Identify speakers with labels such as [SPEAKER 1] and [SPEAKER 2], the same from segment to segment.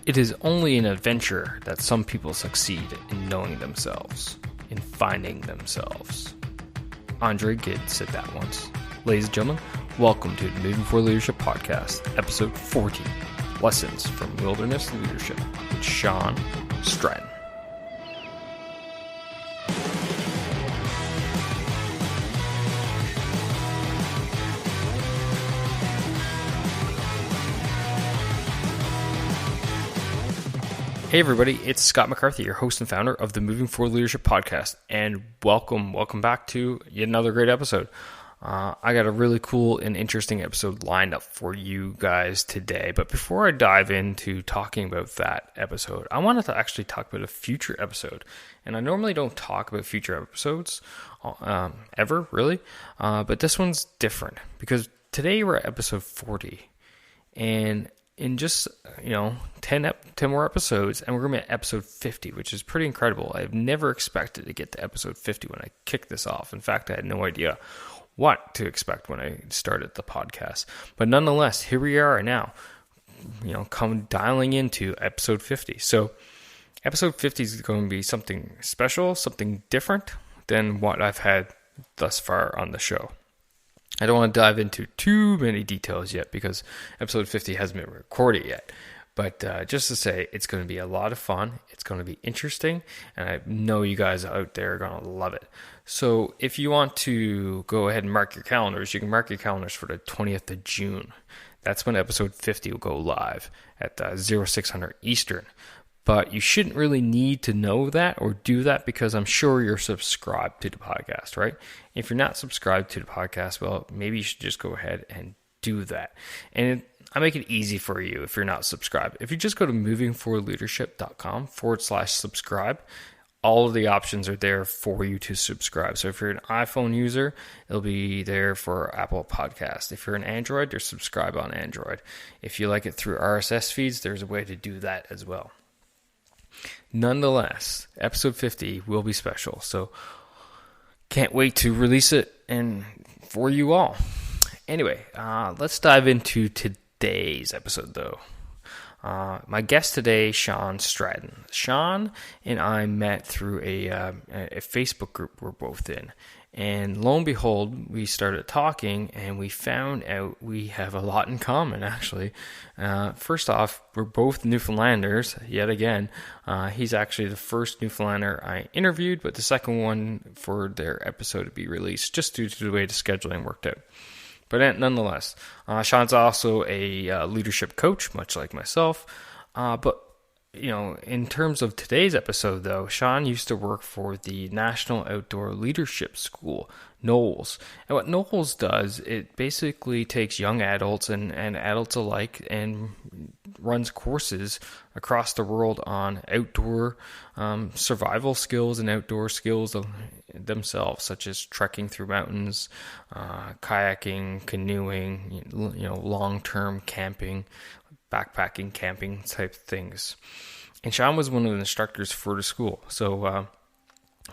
[SPEAKER 1] It is only an adventure that some people succeed in knowing themselves, in finding themselves. Andre Gide said that once. Ladies and gentlemen, welcome to the Moving for Leadership Podcast, episode 40, Lessons from Wilderness Leadership with Shawn Stratton. Hey everybody, it's Scott McCarthy, your host and founder of the Moving Forward Leadership Podcast, and welcome back to yet another great episode. I got a really cool and interesting episode lined up for you guys today, but before I dive into talking about that episode, I wanted to actually talk about a future episode, and I normally don't talk about future episodes ever, really, but this one's different, because today we're at episode 40, and in just, 10 more episodes, and we're going to be at episode 50, which is pretty incredible. I've never expected to get to episode 50 when I kicked this off. In fact, I had no idea what to expect when I started the podcast. But nonetheless, here we are now, dialing into episode 50. So episode 50 is going to be something special, something different than what I've had thus far on the show. I don't want to dive into too many details yet because episode 50 hasn't been recorded yet. But just to say, it's going to be a lot of fun. It's going to be interesting. And I know you guys out there are going to love it. So if you want to go ahead and mark your calendars, you can mark your calendars for the 20th of June. That's when episode 50 will go live at 0600 Eastern. But you shouldn't really need to know that or do that because I'm sure you're subscribed to the podcast, right? If you're not subscribed to the podcast, well, maybe you should just go ahead and do that. And I make it easy for you if you're not subscribed. If you just go to movingforleadership.com/subscribe, all of the options are there for you to subscribe. So if you're an iPhone user, it'll be there for Apple Podcast. If you're an Android, you're subscribed on Android. If you like it through RSS feeds, there's a way to do that as well. Nonetheless, episode 50 will be special, so can't wait to release it and for you all. Anyway, let's dive into today's episode, though. My guest today, Shawn Stratton. Shawn and I met through a Facebook group we're both in. And lo and behold, we started talking and we found out we have a lot in common, actually. First off, we're both Newfoundlanders, yet again. He's actually the first Newfoundlander I interviewed, but the second one for their episode to be released, just due to the way the scheduling worked out. But nonetheless, Shawn's also a leadership coach, much like myself. But in terms of today's episode, though, Shawn used to work for the National Outdoor Leadership School, NOLS. And what NOLS does, it basically takes young adults and adults alike and runs courses across the world on outdoor survival skills and outdoor skills themselves, such as trekking through mountains, kayaking, canoeing, long-term camping, backpacking, camping type things. And Shawn was one of the instructors for the school. So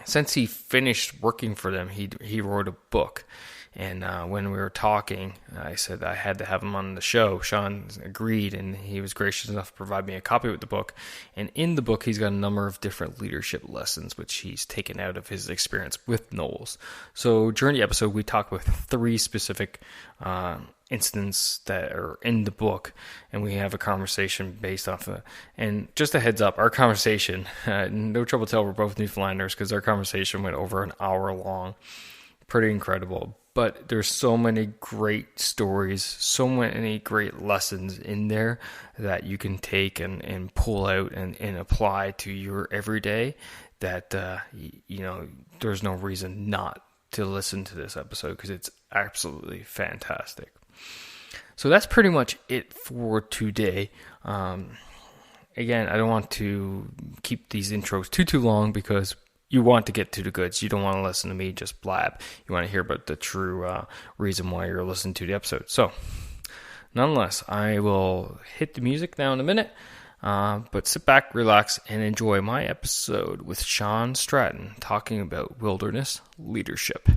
[SPEAKER 1] since he finished working for them, he wrote a book. And when we were talking, I said I had to have him on the show. Shawn agreed, and he was gracious enough to provide me a copy of the book. And in the book, he's got a number of different leadership lessons, which he's taken out of his experience with NOLS. So during the episode, we talk about 3 specific incidents that are in the book, and we have a conversation based off of it. And just a heads up, our conversation, no trouble to tell we're both Newfoundlanders, because our conversation went over an hour long. Pretty incredible. But there's so many great stories, so many great lessons in there that you can take and pull out and apply to your everyday that, there's no reason not to listen to this episode because it's absolutely fantastic. So that's pretty much it for today. Again, I don't want to keep these intros too long because you want to get to the goods. You don't want to listen to me just blab. You want to hear about the true reason why you're listening to the episode. So, nonetheless, I will hit the music now in a minute. But sit back, relax, and enjoy my episode with Shawn Stratton talking about wilderness leadership.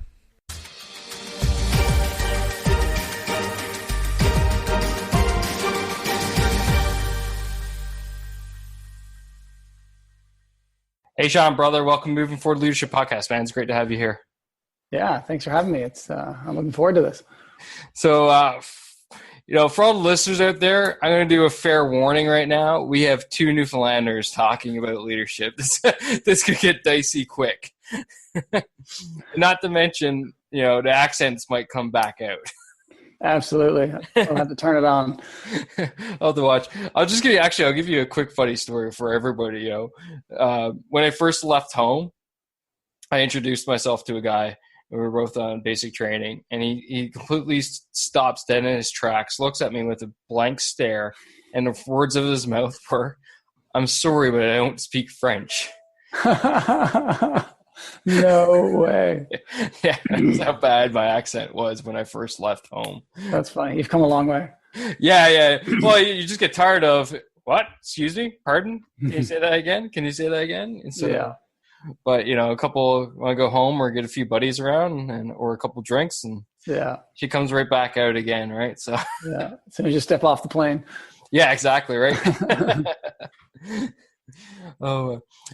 [SPEAKER 1] Hey, Sean, brother, welcome to Moving Forward Leadership Podcast, man. It's great to have you here.
[SPEAKER 2] Yeah, thanks for having me. I'm looking forward to this.
[SPEAKER 1] So, for all the listeners out there, I'm going to do a fair warning right now. We have two Newfoundlanders talking about leadership. This could get dicey quick. Not to mention, the accents might come back out.
[SPEAKER 2] Absolutely. I'll have to turn it on.
[SPEAKER 1] I'll have to watch. I'll give you a quick funny story for everybody. When I first left home, I introduced myself to a guy. We were both on basic training, and he completely stops dead in his tracks, looks at me with a blank stare, and the words of his mouth were, "I'm sorry, but I don't speak French."
[SPEAKER 2] No way.
[SPEAKER 1] Yeah, that's how bad my accent was when I first left home.
[SPEAKER 2] That's funny. You've come a long way.
[SPEAKER 1] Yeah. Well, you just get tired of, what? Excuse me? Pardon? Can you say that again? Can you say that again? But, a couple, when I go home or get a few buddies around or a couple drinks, and she comes right back out again, right? So
[SPEAKER 2] yeah, as soon as you step off the plane.
[SPEAKER 1] Yeah, exactly, right?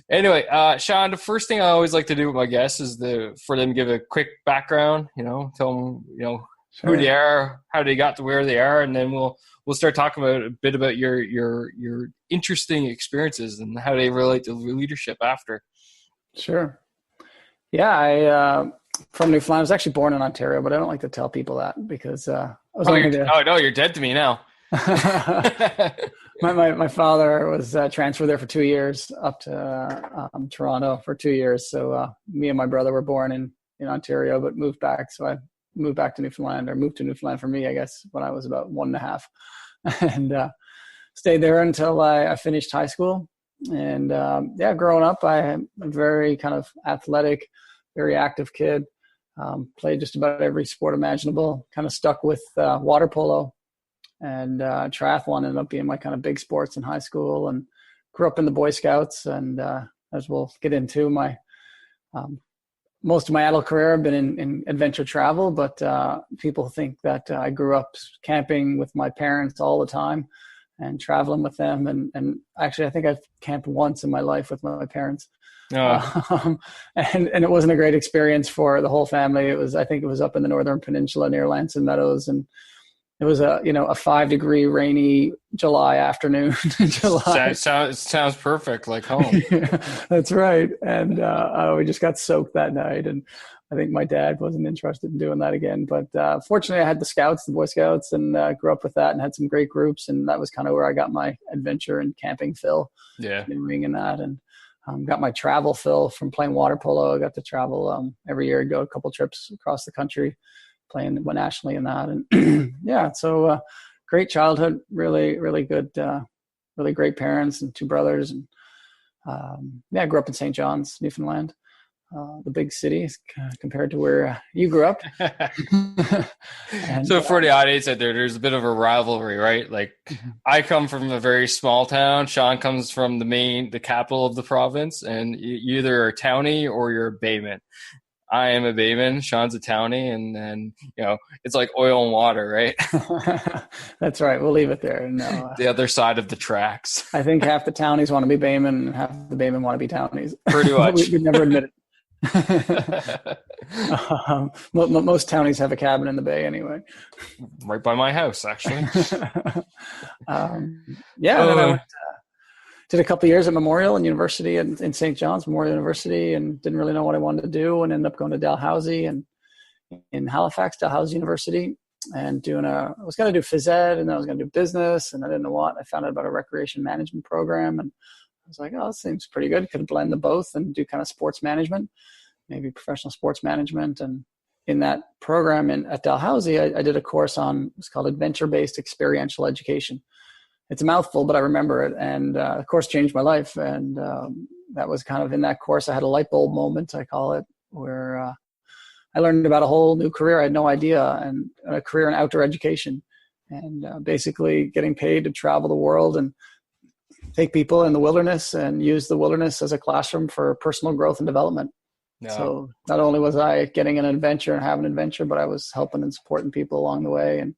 [SPEAKER 1] Anyway, Sean, the first thing I always like to do with my guests is for them to give a quick background, tell them, who they are, how they got to where they are, and then we'll start talking about a bit about your interesting experiences and how they relate to leadership after.
[SPEAKER 2] Sure. Yeah, I from Newfoundland. I was actually born in Ontario, but I don't like to tell people that because I was
[SPEAKER 1] no, you're dead to me now.
[SPEAKER 2] My father was transferred there for 2 years up to Toronto for 2 years. So me and my brother were born in Ontario, but moved back. So I moved back to Newfoundland, or moved to Newfoundland for me, I guess, when I was about 1.5, and stayed there until I finished high school. And growing up, I'm a very kind of athletic, very active kid. Played just about every sport imaginable. Kind of stuck with water polo. And triathlon ended up being my kind of big sports in high school, and grew up in the Boy Scouts. And as we'll get into, my most of my adult career I've been in adventure travel, but people think that I grew up camping with my parents all the time and traveling with them. And actually, I think I've camped once in my life with my parents. Oh. And it wasn't a great experience for the whole family. I think it was up in the Northern Peninsula near Lanson Meadows, and it was a 5-degree rainy July afternoon.
[SPEAKER 1] Sounds perfect, like home.
[SPEAKER 2] Yeah, that's right. And we just got soaked that night, and I think my dad wasn't interested in doing that again. But fortunately, I had the Boy Scouts, and grew up with that, and had some great groups, and that was kind of where I got my adventure and camping fill.
[SPEAKER 1] Yeah,
[SPEAKER 2] canoeing and that, and got my travel fill from playing water polo. I got to travel every year, go a couple trips across the country, playing nationally in that. And so great childhood, really, really good, really great parents and two brothers. And I grew up in St. John's, Newfoundland, the big city compared to where you grew up. And,
[SPEAKER 1] so for the audience out there's a bit of a rivalry, right? Like I come from a very small town. Sean comes from the capital of the province, and you either are a townie or you're a bayman. I am a bayman, Sean's a townie, and it's like oil and water, right?
[SPEAKER 2] That's right. We'll leave it there. No,
[SPEAKER 1] the other side of the tracks.
[SPEAKER 2] I think half the townies want to be baymen and half the baymen want to be townies.
[SPEAKER 1] Pretty much.
[SPEAKER 2] we never admit it. Most townies have a cabin in the bay anyway.
[SPEAKER 1] Right by my house, actually.
[SPEAKER 2] Then I went, did a couple of years at Memorial and University in St. John's, Memorial University, and didn't really know what I wanted to do, and ended up going to Dalhousie and in Halifax, Dalhousie University, and I was going to do phys ed, and then I was going to do business, and I didn't know what. I found out about a recreation management program, and I was like, oh, this seems pretty good. Could blend the both and do kind of sports management, maybe professional sports management. And in that program at Dalhousie, I did a course it's called Adventure-Based Experiential Education. It's a mouthful, but I remember it. And the course changed my life. And that was kind of in that course, I had a light bulb moment, I call it, where I learned about a whole new career. I had no idea, and a career in outdoor education, and basically getting paid to travel the world and take people in the wilderness and use the wilderness as a classroom for personal growth and development. No. So not only was I getting an adventure and having an adventure, but I was helping and supporting people along the way, and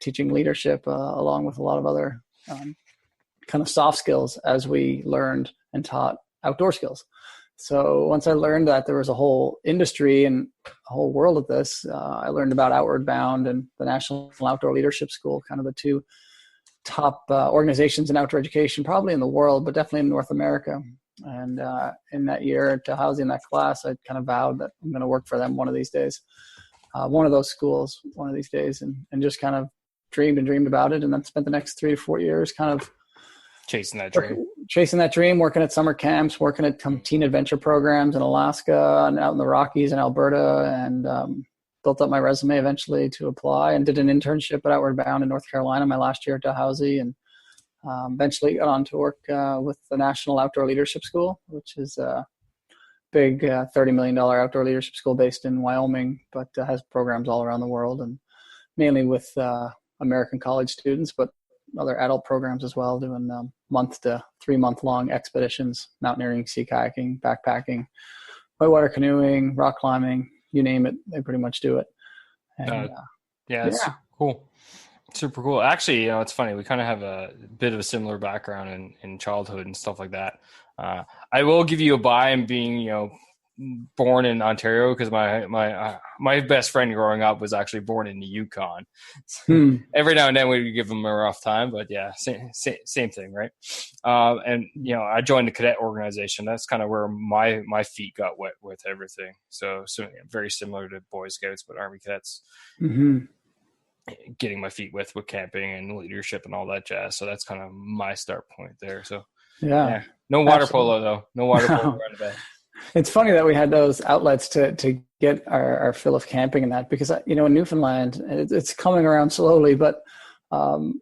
[SPEAKER 2] teaching leadership along with a lot of other kind of soft skills as we learned and taught outdoor skills. So once I learned that there was a whole industry and a whole world of this, I learned about Outward Bound and the National Outdoor Leadership School, kind of the two top organizations in outdoor education, probably in the world, but definitely in North America. And in that year at Dalhousie, in that class, I kind of vowed that I'm going to work for them one of these days, one of those schools one of these days, and just kind of dreamed and dreamed about it. And then spent the next 3 to 4 years kind of
[SPEAKER 1] chasing that dream, working at summer camps, working at teen adventure programs in Alaska and out in the Rockies and Alberta, and built up my resume eventually to apply, and did an internship at Outward Bound in North Carolina my last year at Dalhousie, and eventually got on to work with the National Outdoor Leadership School, which is a big $30 million outdoor leadership school based in Wyoming, but has programs all around the world, and mainly with American college students, but other adult programs as well, doing month to 3 month long expeditions, mountaineering, sea kayaking, backpacking, whitewater canoeing, rock climbing, you name it, they pretty much do it. And, it's cool. Super cool. Actually, it's funny. We kind of have a bit of a similar background in childhood and stuff like that. I will give you a buy in being, born in Ontario, because my best friend growing up was actually born in the Yukon. So every now and then we would give him a rough time, but yeah, same thing, right? And I joined the cadet organization. That's kind of where my feet got wet with everything. So very similar to Boy Scouts, but Army Cadets. Mm-hmm. Getting my feet wet with camping and leadership and all that jazz. So that's kind of my start point there. So yeah. No water polo though. No water polo around the bay.
[SPEAKER 2] It's funny that we had those outlets to get our fill of camping and that, because, in Newfoundland, it's coming around slowly, but, the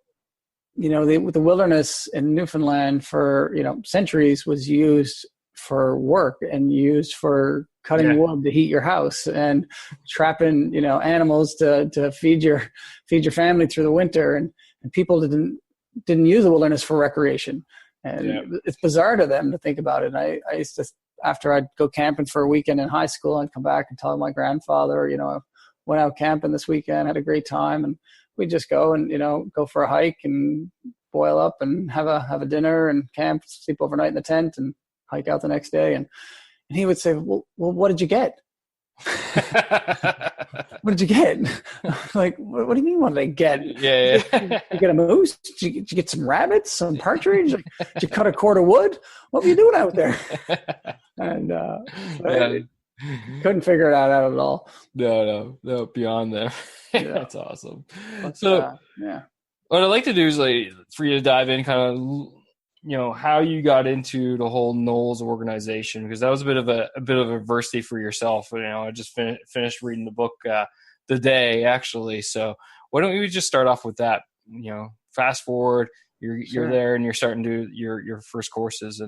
[SPEAKER 2] wilderness in Newfoundland for, centuries was used for work and used for cutting wood to heat your house and trapping, animals to feed your family through the winter. And people didn't use the wilderness for recreation. And it's bizarre to them to think about it. And I used to, after I'd go camping for a weekend in high school, I'd come back and tell my grandfather, I went out camping this weekend, had a great time, and we'd just go and, go for a hike and boil up and have a dinner and camp, sleep overnight in the tent and hike out the next day. And he would say, well, what did you get? What did you get? Like, what do you mean, what did I get?
[SPEAKER 1] Yeah.
[SPEAKER 2] You get a moose? Did you get some rabbits, some partridge? Did you cut a cord of wood? What were you doing out there? And couldn't figure it out at all.
[SPEAKER 1] No, beyond there. That's awesome.
[SPEAKER 2] But,
[SPEAKER 1] what I'd like to do is for you to dive in kind of, how you got into the whole NOLS organization, because that was a bit of adversity for yourself. I just finished reading the book today, actually. So why don't we just start off with that? Fast forward, you're there and you're starting to do your first courses,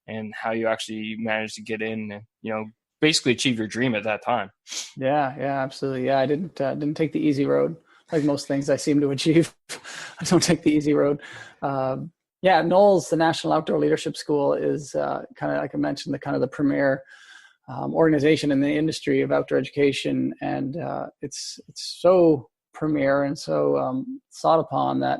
[SPEAKER 1] and how you actually managed to get in and basically achieve your dream at that time.
[SPEAKER 2] Yeah, absolutely. Yeah, I didn't take the easy road like most things I seem to achieve. I don't take the easy road. NOLS, the National Outdoor Leadership School, is kind of, like I mentioned, the premier organization in the industry of outdoor education, and it's so premier and so sought upon that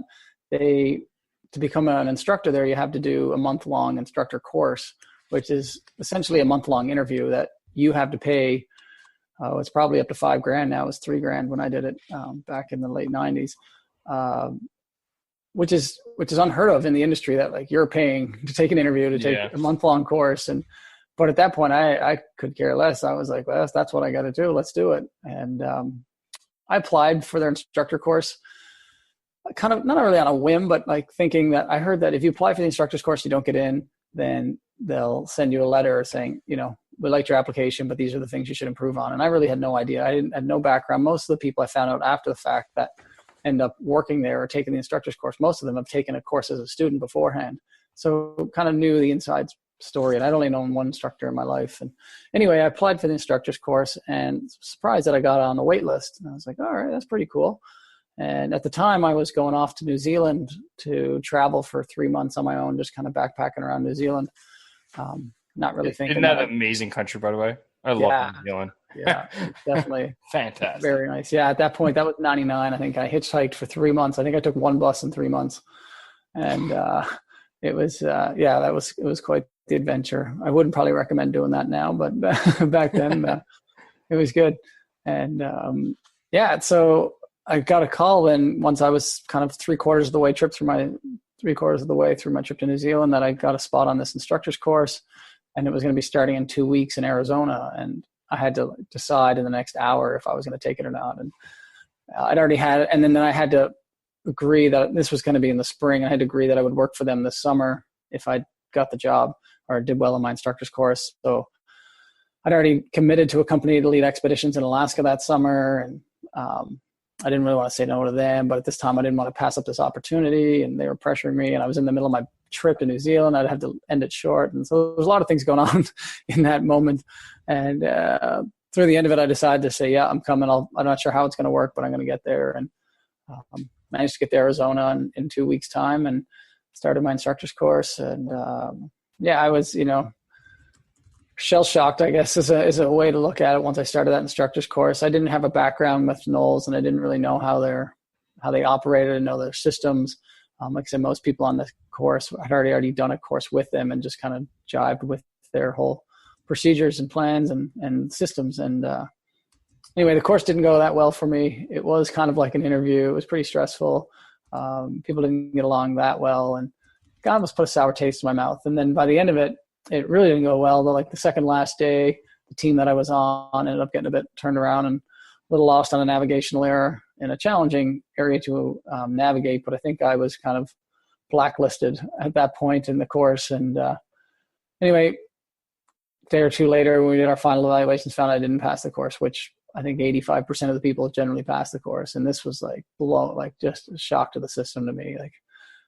[SPEAKER 2] to become an instructor there, you have to do a month-long instructor course, which is essentially a month-long interview that you have to pay. It's probably up to $5,000 now. It was $3,000 when I did it back in the late 90s. Which is unheard of in the industry, that you're paying to take an interview, to take a month-long course. But at that point I could care less. I was like, well, that's what I got to do. Let's do it. And I applied for their instructor course, kind of not really on a whim, but thinking that I heard that if you apply for the instructor's course, you don't get in, then they'll send you a letter saying, we liked your application, but these are the things you should improve on. And I really had no idea. I had no background. Most of the people I found out after the fact that end up working there or taking the instructor's course, most of them have taken a course as a student beforehand. So kind of knew the inside story. And I'd only known one instructor in my life. And anyway, I applied for the instructor's course and surprised that I got on the wait list. And I was like, all right, that's pretty cool. And at the time I was going off to New Zealand to travel for 3 months on my own, just kind of backpacking around New Zealand. Not really thinking.
[SPEAKER 1] Isn't that an amazing country, by the way? I love New Zealand.
[SPEAKER 2] Yeah, definitely.
[SPEAKER 1] Fantastic.
[SPEAKER 2] Very nice. Yeah, at that point, that was 99. I think I hitchhiked for 3 months. I think I took one bus in 3 months. And it was, it was quite the adventure. I wouldn't probably recommend doing that now, but back then it was good. And so I got a call when once I was kind of three quarters of the way through my trip to New Zealand, that I got a spot on this instructor's course, and it was going to be starting in 2 weeks in Arizona. And I had to decide in the next hour if I was going to take it or not. And I'd already had it. And then I had to agree that this was going to be in the spring. I had to agree that I would work for them this summer if I got the job or did well in my instructor's course. So I'd already committed to a company to lead expeditions in Alaska that summer. And I didn't really want to say no to them, but at this time I didn't want to pass up this opportunity, and they were pressuring me, and I was in the middle of my trip to New Zealand. I'd have to end it short. And so there was a lot of things going on in that moment. And through the end of it, I decided to say, yeah, I'm coming. I'm not sure how it's going to work, but I'm going to get there. And managed to get to Arizona in 2 weeks' time and started my instructor's course. And I was, shell shocked, I guess, is a way to look at it. Once I started that instructor's course, I didn't have a background with NOLS, and I didn't really know how they operated and know their systems. Like I said, most people on the course had already done a course with them and just kind of jived with their whole procedures and plans and systems. And anyway, the course didn't go that well for me. It was kind of like an interview. It was pretty stressful. People didn't get along that well, and God almost put a sour taste in my mouth. And then by the end of it, it really didn't go well. But like the second last day, the team that I was on ended up getting a bit turned around and a little lost on a navigational error in a challenging area to navigate. But I think I was kind of blacklisted at that point in the course. And anyway, a day or two later, when we did our final evaluations, found I didn't pass the course, which I think 85% of the people generally pass the course. And this was just a shock to the system to me.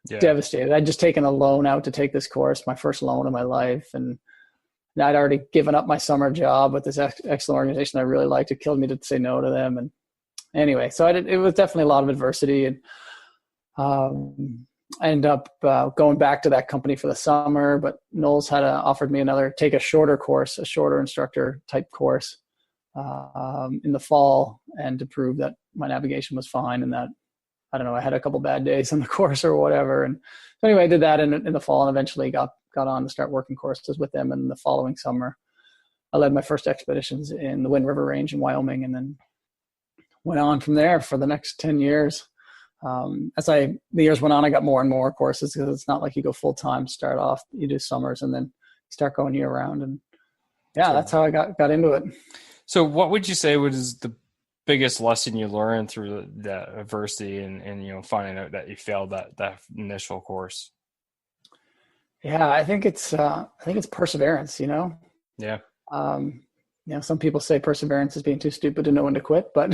[SPEAKER 2] Devastated. I'd just taken a loan out to take this course, my first loan of my life. And I'd already given up my summer job with this excellent organization I really liked. It killed me to say no to them. And anyway, so it was definitely a lot of adversity. And I ended up going back to that company for the summer, but NOLS had offered me take a shorter course, a shorter instructor type course in the fall, and to prove that my navigation was fine and that, I don't know, I had a couple bad days on the course or whatever. And so anyway, I did that in the fall and eventually got on to start working courses with them. And the following summer, I led my first expeditions in the Wind River Range in Wyoming, and then went on from there for the next 10 years. The years went on, I got more and more courses, because it's not like you go full time to start off. You do summers and then you start going year round. And that's how I got into it.
[SPEAKER 1] So what would you say was the biggest lesson you learned through that adversity and finding out that you failed that initial course?
[SPEAKER 2] Yeah, I think it's perseverance,
[SPEAKER 1] Yeah.
[SPEAKER 2] Some people say perseverance is being too stupid to know when to quit, but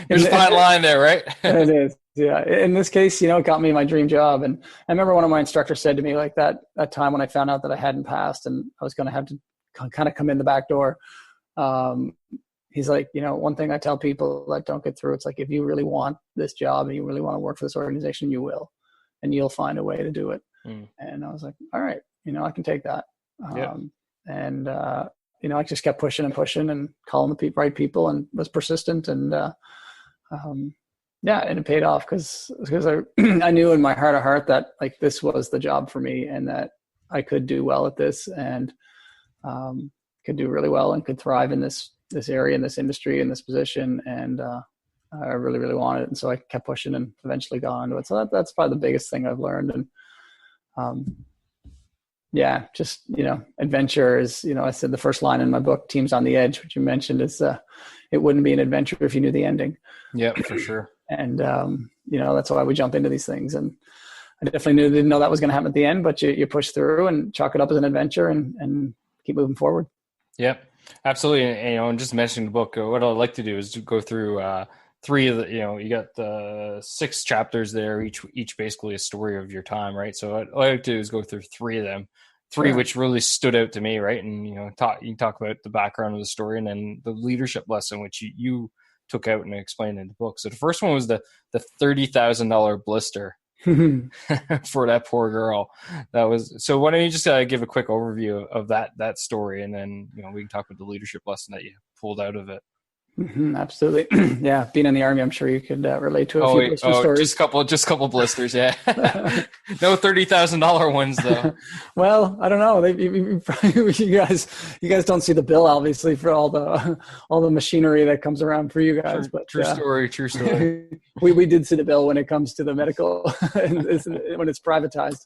[SPEAKER 1] there's a fine line there, right?
[SPEAKER 2] It is. Yeah. In this case, it got me my dream job. And I remember one of my instructors said to me, like that time when I found out that I hadn't passed and I was going to have to kind of come in the back door. He's like, one thing I tell people that don't get through, it's like, if you really want this job and you really want to work for this organization, you will, and you'll find a way to do it. And I was like, all right, I can take that. And I just kept pushing and pushing and calling the right people, and was persistent. And and it paid off because I knew in my heart of heart that like this was the job for me, and that I could do well at this, and could do really well and could thrive in this area, in this industry, in this position. And I really, really wanted it. And so I kept pushing and eventually got into it. So that's probably the biggest thing I've learned. And adventure is, I said the first line in my book, Teams on the Edge, which you mentioned, is it wouldn't be an adventure if you knew the ending.
[SPEAKER 1] Yeah, for sure.
[SPEAKER 2] And, that's why we jump into these things. And I definitely didn't know that was going to happen at the end, but you push through and chalk it up as an adventure and keep moving forward.
[SPEAKER 1] Yeah, absolutely. And just mentioning the book, what I'd like to do is to go through three of the, you got the 6 chapters there, each basically a story of your time, right? So what I like to do is go through 3 of them,
[SPEAKER 2] Sure.
[SPEAKER 1] which really stood out to me, right? And, you can talk about the background of the story, and then the leadership lesson, which you took out and explained in the book. So the first one was the $30,000 blister. For that poor girl. So why don't you just give a quick overview of that story, and then we can talk about the leadership lesson that you pulled out of it.
[SPEAKER 2] Absolutely. Yeah. Being in the Army, I'm sure you could relate to a
[SPEAKER 1] Oh,
[SPEAKER 2] few
[SPEAKER 1] wait,
[SPEAKER 2] blister stories.
[SPEAKER 1] just couple blisters. Yeah. No $30,000 ones though.
[SPEAKER 2] Well, I don't know. You guys don't see the bill, obviously, for all the machinery that comes around for you guys. But
[SPEAKER 1] True story. True story.
[SPEAKER 2] we did see the bill when it comes to the medical when it's privatized.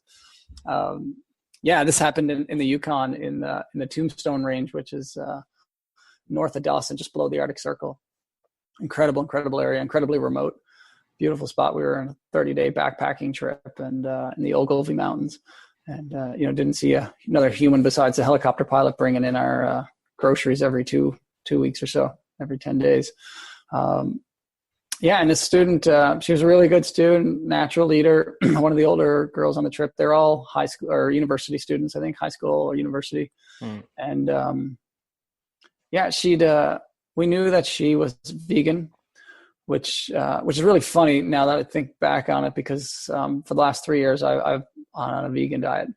[SPEAKER 2] Yeah, this happened in the Yukon in the Tombstone Range, which is north of Dawson, just below the Arctic Circle. Incredible area, incredibly remote. Beautiful spot. We were on a 30-day backpacking trip and in the Ogilvy Mountains, and didn't see another human besides the helicopter pilot bringing in our groceries every two weeks or so, every 10 days. And this student, she was a really good student, natural leader. One of the older girls on the trip, they're all high school or university students, I think, high school or university. And we knew that she was vegan, which is really funny now that I think back on it, because for the last 3 years I've on a vegan diet.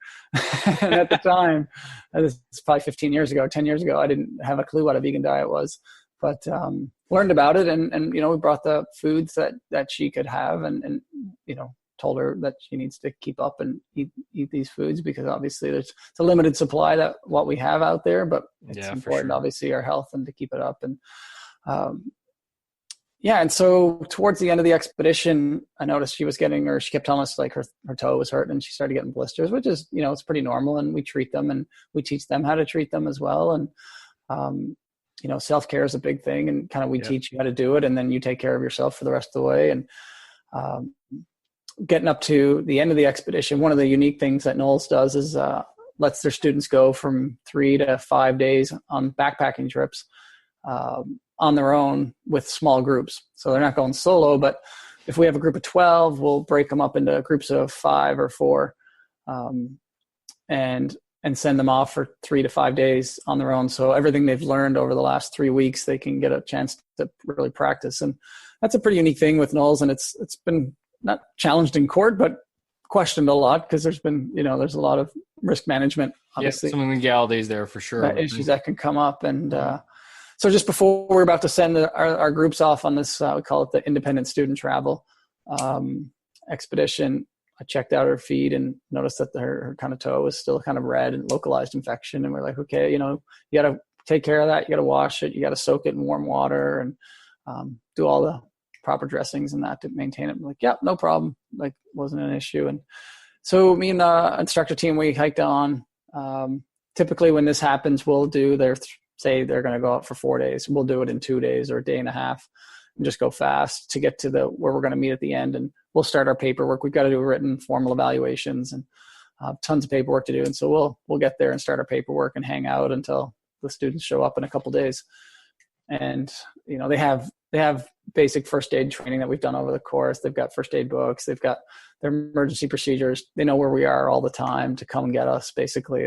[SPEAKER 2] And at the time, this is probably 15 years ago, 10 years ago, I didn't have a clue what a vegan diet was, but learned about it, and we brought the foods that she could have, and told her that she needs to keep up and eat these foods, because obviously it's a limited supply that what we have out there, but it's important, sure, obviously, our health and to keep it up. And and so towards the end of the expedition, I noticed she kept telling us like her toe was hurt and she started getting blisters, which is, it's pretty normal, and we treat them and we teach them how to treat them as well. And, self-care is a big thing, and kind of we teach you how to do it, and then you take care of yourself for the rest of the way. And getting up to the end of the expedition, one of the unique things that NOLS does is lets their students go from 3 to 5 days on backpacking trips on their own with small groups. So they're not going solo, but if we have a group of 12, we'll break them up into groups of 5 or 4 and send them off for 3 to 5 days on their own. So everything they've learned over the last 3 weeks, they can get a chance to really practice. And that's a pretty unique thing with NOLS. And it's been not challenged in court, but questioned a lot, because there's been, there's a lot of risk management, obviously.
[SPEAKER 1] Some legalities there for sure.
[SPEAKER 2] Issues that can come up. And so just before we're about to send our groups off on this, we call it the independent student travel expedition, I checked out her feed and noticed that her kind of toe was still kind of red and localized infection. And we're like, okay, you got to take care of that. You got to wash it. You got to soak it in warm water and do all the proper dressings and that to maintain it. I'm like, yeah, no problem. Like, wasn't an issue. And so me and the instructor team, we hiked on. Typically when this happens, we'll do say they're going to go out for 4 days. We'll do it in 2 days or a day and a half and just go fast to get to where we're going to meet at the end. And we'll start our paperwork. We've got to do written formal evaluations and tons of paperwork to do. And so we'll get there and start our paperwork and hang out until the students show up in a couple of days. And, they have basic first aid training that we've done over the course. They've got first aid books. They've got their emergency procedures. They know where we are all the time to come and get us. Basically,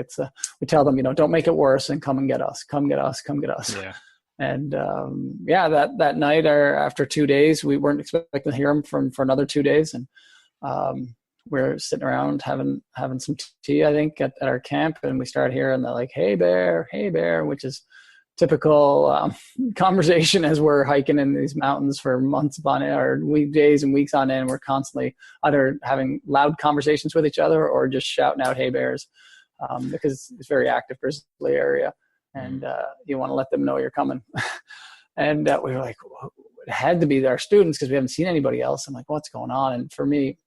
[SPEAKER 2] we tell them, don't make it worse and come and get us. Come get us. Come get us. Yeah. And that night, or after 2 days, we weren't expecting to hear them for another 2 days, and we're sitting around having some tea, I think, at our camp, and we started hearing the like, "Hey bear," which is typical conversation as we're hiking in these mountains for months upon it, or days and weeks on end. We're constantly either having loud conversations with each other or just shouting out "Hey bears," because it's a very active grizzly area. And you want to let them know you're coming. And we were like, it had to be our students because we haven't seen anybody else. I'm like, what's going on? And for me,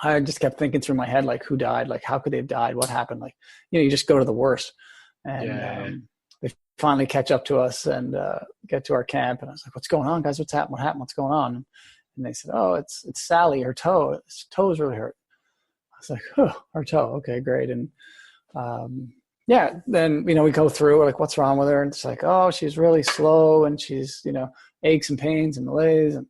[SPEAKER 2] I just kept thinking through my head, like, who died? Like, how could they have died? What happened? Like, you just go to the worst. And they finally catch up to us and get to our camp. And I was like, what's going on, guys? What's happened? What happened? What's going on? And they said, oh, it's Sally. Her toe is really hurt. I was like, oh, her toe. Okay, great. And then, we go through, we're like, what's wrong with her? And it's like, oh, she's really slow and she's, aches and pains and malaise. And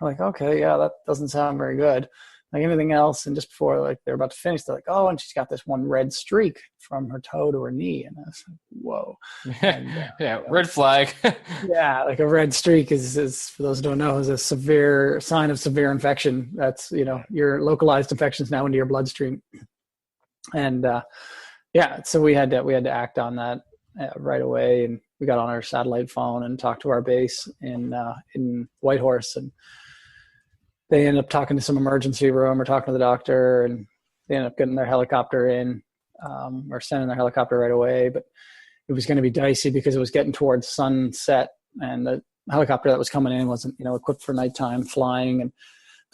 [SPEAKER 2] we're like, okay, yeah, that doesn't sound very good. Like anything else. And just before they're about to finish, they're like, oh, and she's got this one red streak from her toe to her knee. And I was like, whoa. And,
[SPEAKER 1] red flag.
[SPEAKER 2] Yeah. Like a red streak is, for those who don't know, is a severe sign of severe infection. That's, your localized infections now into your bloodstream. And, so we had to act on that right away, and we got on our satellite phone and talked to our base in Whitehorse, and they ended up talking to some emergency room or talking to the doctor, and they ended up getting their helicopter in, or sending their helicopter right away. But it was going to be dicey because it was getting towards sunset, and the helicopter that was coming in wasn't, equipped for nighttime flying, and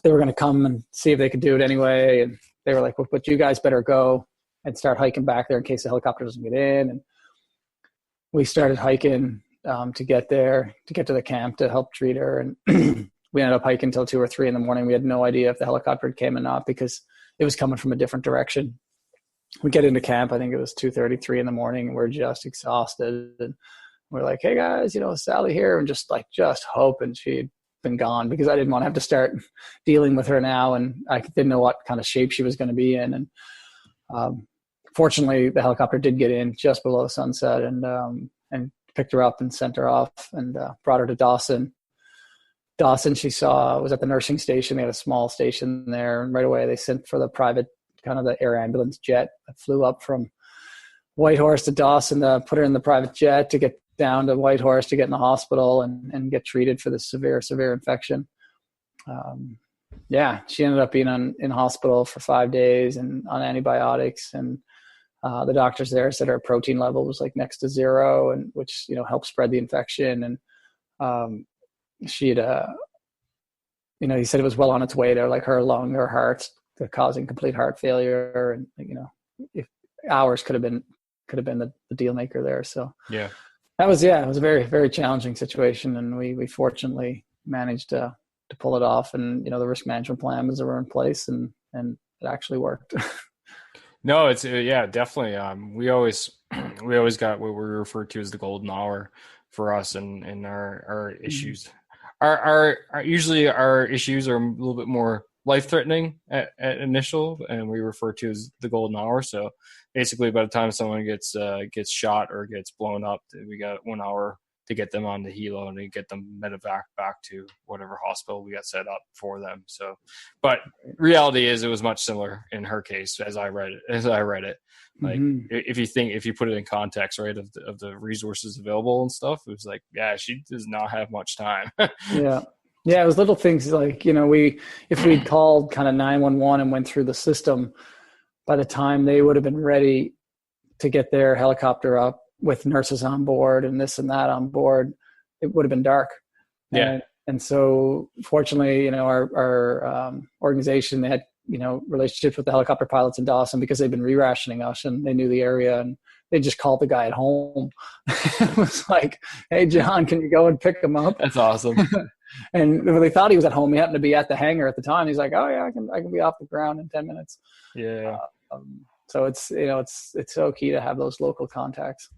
[SPEAKER 2] they were going to come and see if they could do it anyway. And they were like, well, but you guys better go and start hiking back there in case the helicopter doesn't get in. And we started hiking to get there, to get to the camp to help treat her. And we ended up hiking until 2 or 3 in the morning. We had no idea if the helicopter came or not because it was coming from a different direction. We get into camp, I think it was 2:33 in the morning, and we're just exhausted. And we're like, hey guys, Sally here, and just hoping she'd been gone, because I didn't want to have to start dealing with her now, and I didn't know what kind of shape she was going to be in. And fortunately, the helicopter did get in just below sunset, and picked her up and sent her off, and brought her to Dawson. Dawson, she was at the nursing station. They had a small station there, and right away they sent for the private, kind of the air ambulance jet that flew up from Whitehorse to Dawson to put her in the private jet to get down to Whitehorse to get in the hospital and get treated for this severe infection. She ended up being in hospital for 5 days and on antibiotics, and the doctors there said her protein level was like next to 0, and which helped spread the infection. And she had he said it was well on its way to like her lung or heart, causing complete heart failure, and if hours could have been the deal maker there. So
[SPEAKER 1] yeah,
[SPEAKER 2] it was a very, very challenging situation, and we fortunately managed to pull it off. And the risk management plans were in place, and it actually worked.
[SPEAKER 1] No, it's definitely. We always got what we refer to as the golden hour for us, and our issues. Usually our issues are a little bit more life-threatening at initial, and we refer to as the golden hour. So basically, by the time someone gets shot or gets blown up, we got 1 hour to get them on the helo and to get them medevac back to whatever hospital we got set up for them. So, but reality is, it was much similar in her case as I read it. Like, if you put it in context, right, of the resources available and stuff, it was like, yeah, she does not have much time.
[SPEAKER 2] Yeah, it was little things like, if we'd called kind of 911 and went through the system, by the time they would have been ready to get their helicopter up with nurses on board and this and that on board, it would have been dark.
[SPEAKER 1] Yeah.
[SPEAKER 2] And so fortunately, our organization, they had, relationships with the helicopter pilots in Dawson because they've been re-rationing us, and they knew the area, and they just called the guy at home. It was like, hey, John, can you go and pick him up?
[SPEAKER 1] That's awesome.
[SPEAKER 2] And when they thought he was at home, he happened to be at the hangar at the time. He's like, oh yeah, I can be off the ground in 10 minutes.
[SPEAKER 1] Yeah.
[SPEAKER 2] So it's so key to have those local contacts.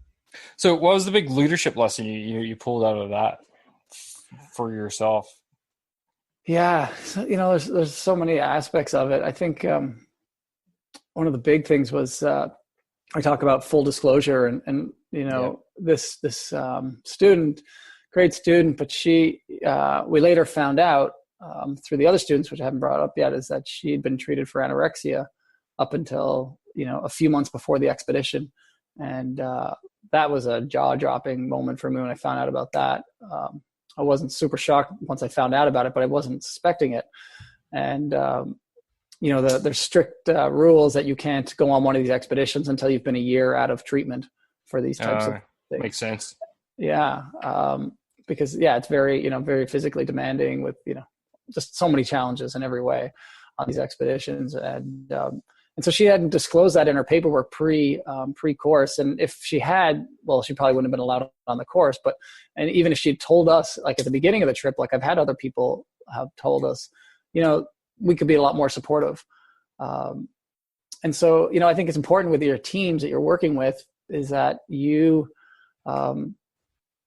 [SPEAKER 1] So what was the big leadership lesson you pulled out of that for yourself?
[SPEAKER 2] Yeah. So, there's so many aspects of it. I think one of the big things was I talk about full disclosure, and this student, great student, but we later found out through the other students, which I haven't brought up yet, is that she had been treated for anorexia up until a few months before the expedition, and that was a jaw-dropping moment for me when I found out about that. I wasn't super shocked once I found out about it, but I wasn't suspecting it. And there's strict rules that you can't go on one of these expeditions until you've been a year out of treatment for these types of things.
[SPEAKER 1] Makes sense.
[SPEAKER 2] Yeah. Because it's very, very physically demanding with, just so many challenges in every way on these expeditions. And so she hadn't disclosed that in her paperwork pre-course. And if she had, well, she probably wouldn't have been allowed on the course. And even if she had told us, like at the beginning of the trip, like I've had other people have told us, we could be a lot more supportive. And so, I think it's important with your teams that you're working with is that you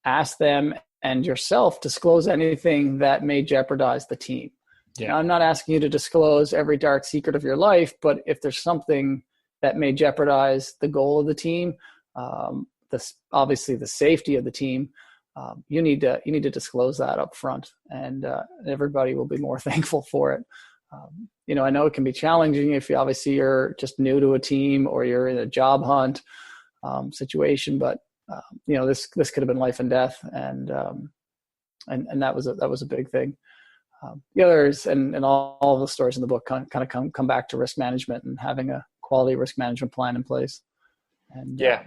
[SPEAKER 2] ask them and yourself disclose anything that may jeopardize the team. Yeah. Now, I'm not asking you to disclose every dark secret of your life, but if there's something that may jeopardize the goal of the team, obviously the safety of the team, you need to disclose that up front, and everybody will be more thankful for it. I know it can be challenging if you're just new to a team or you're in a job hunt situation, but this could have been life and death. And that was a big thing. The others and all the stories in the book kind of come back to risk management and having a quality risk management plan in place. And
[SPEAKER 3] yeah,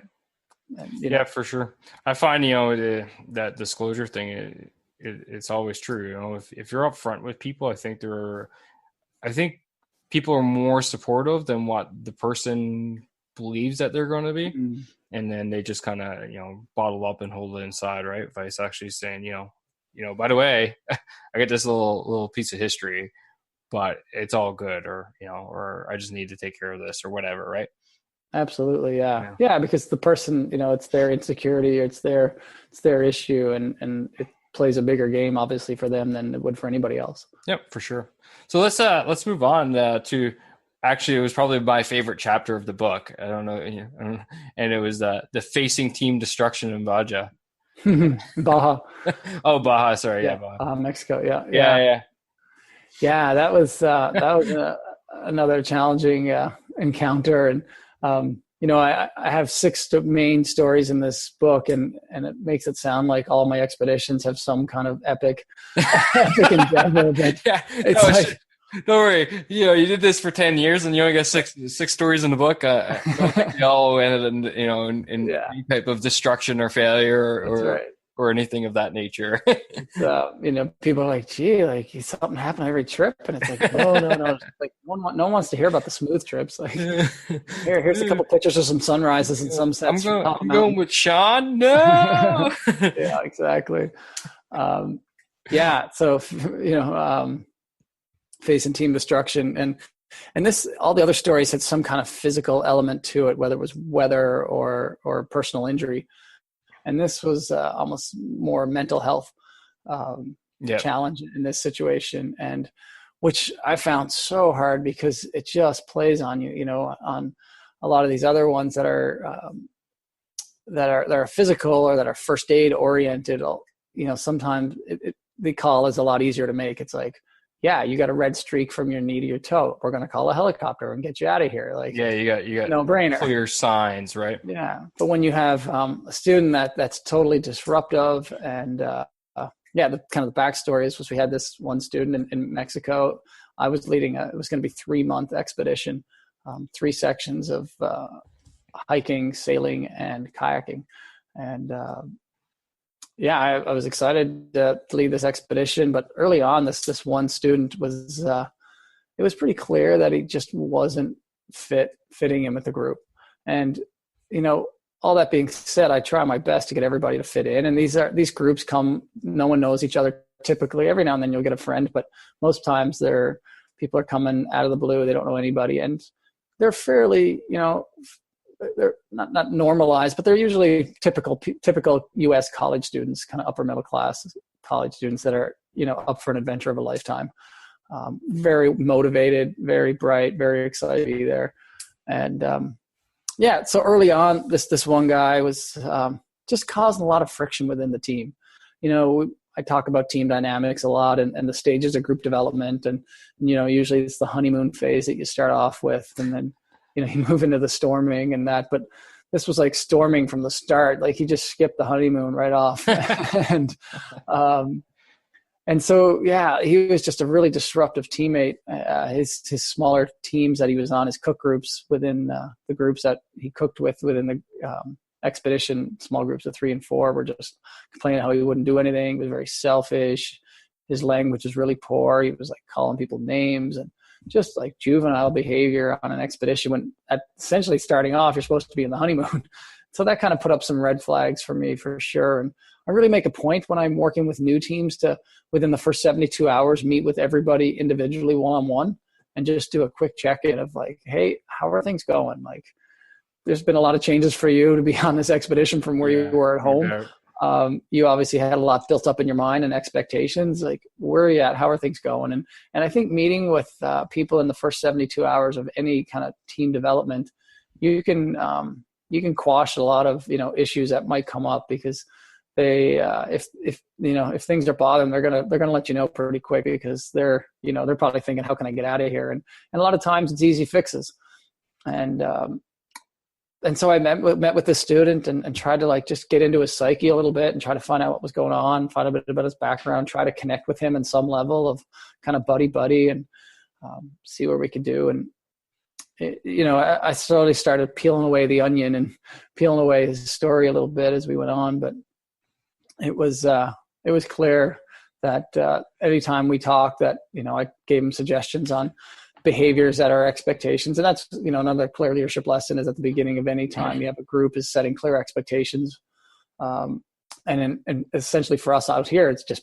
[SPEAKER 3] for sure. I find, that disclosure thing, it's always true. If you're upfront with people, I think people are more supportive than what the person believes that they're going to be. Mm-hmm. And then they just kind of, bottle up and hold it inside, right? If I was actually saying, by the way, I get this little piece of history, but it's all good, or I just need to take care of this or whatever, right?
[SPEAKER 2] Absolutely. Yeah. Because the person, it's their insecurity, or it's their issue, and it plays a bigger game obviously for them than it would for anybody else.
[SPEAKER 3] Yep, for sure. So let's move on to, actually, it was probably my favorite chapter of the book. I don't know. And it was the facing team destruction in Baja.
[SPEAKER 2] Baja.
[SPEAKER 3] Oh, Baja. Sorry. Yeah.
[SPEAKER 2] Baja. Mexico.
[SPEAKER 3] Yeah.
[SPEAKER 2] That was another challenging encounter. And, I have 6 main stories in this book, and it makes it sound like all my expeditions have some kind of epic endeavor. But
[SPEAKER 3] don't worry. You did this for 10 years and you only got six stories in the book. I don't think they all ended in any type of destruction or failure or anything of that nature.
[SPEAKER 2] People are like, gee, like something happened every trip. And it's like, no. Like no one wants to hear about the smooth trips. Like here's a couple pictures of some sunrises and some sets.
[SPEAKER 3] I'm going with Shawn. No.
[SPEAKER 2] Yeah, exactly. So, facing team destruction, and this, all the other stories had some kind of physical element to it, whether it was weather or personal injury. And this was almost more mental health challenge in this situation, and which I found so hard because it just plays on you, on a lot of these other ones that are physical or that are first aid oriented. Sometimes the call is a lot easier to make. It's like, yeah, you got a red streak from your knee to your toe, we're going to call a helicopter and get you out of here. Like,
[SPEAKER 3] yeah, you got
[SPEAKER 2] no brainer,
[SPEAKER 3] clear signs, right?
[SPEAKER 2] Yeah. But when you have a student that's totally disruptive, and the kind of the backstory is we had this one student in Mexico. I was leading it was going to be 3-month expedition, 3 sections of hiking, sailing, and kayaking. And I was excited to lead this expedition, but early on, this one student was, it was pretty clear that he just wasn't fitting in with the group. And, all that being said, I try my best to get everybody to fit in. And these groups come, no one knows each other typically. Every now and then you'll get a friend, but most times people are coming out of the blue. They don't know anybody, and they're fairly, they're not normalized, but they're usually typical U.S. college students, kind of upper middle class college students that are, up for an adventure of a lifetime. Very motivated, very bright, very excited to be there. And so early on, this one guy was just causing a lot of friction within the team. I talk about team dynamics a lot and the stages of group development. And, usually it's the honeymoon phase that you start off with, and then you move into the storming and that, but this was like storming from the start. Like he just skipped the honeymoon right off. And so, he was just a really disruptive teammate. His smaller teams that he was on, his cook groups within the groups that he cooked within the expedition, small groups of 3 and 4, were just complaining how he wouldn't do anything. He was very selfish. His language was really poor. He was like calling people names and just like juvenile behavior on an expedition when essentially starting off, you're supposed to be in the honeymoon. So that kind of put up some red flags for me for sure. And I really make a point when I'm working with new teams to, within the first 72 hours, meet with everybody individually one-on-one and just do a quick check-in of like, hey, how are things going? Like, there's been a lot of changes for you to be on this expedition from where you were at home. You obviously had a lot built up in your mind and expectations. Like, where are you at? How are things going? And I think meeting with people in the first 72 hours of any kind of team development, you can quash a lot of issues that might come up, because they if things are bothering them, they're gonna let you know pretty quick, because they're probably thinking, how can I get out of here? And a lot of times it's easy fixes. And and so I met with this student and tried to like just get into his psyche a little bit and try to find out what was going on, find a bit about his background, try to connect with him in some level of kind of buddy and see what we could do. And I slowly started peeling away the onion and peeling away his story a little bit as we went on. But it was clear that anytime we talked, that I gave him suggestions on behaviors that are expectations. And that's another clear leadership lesson is at the beginning of any time you have a group is setting clear expectations. And essentially for us out here, it's just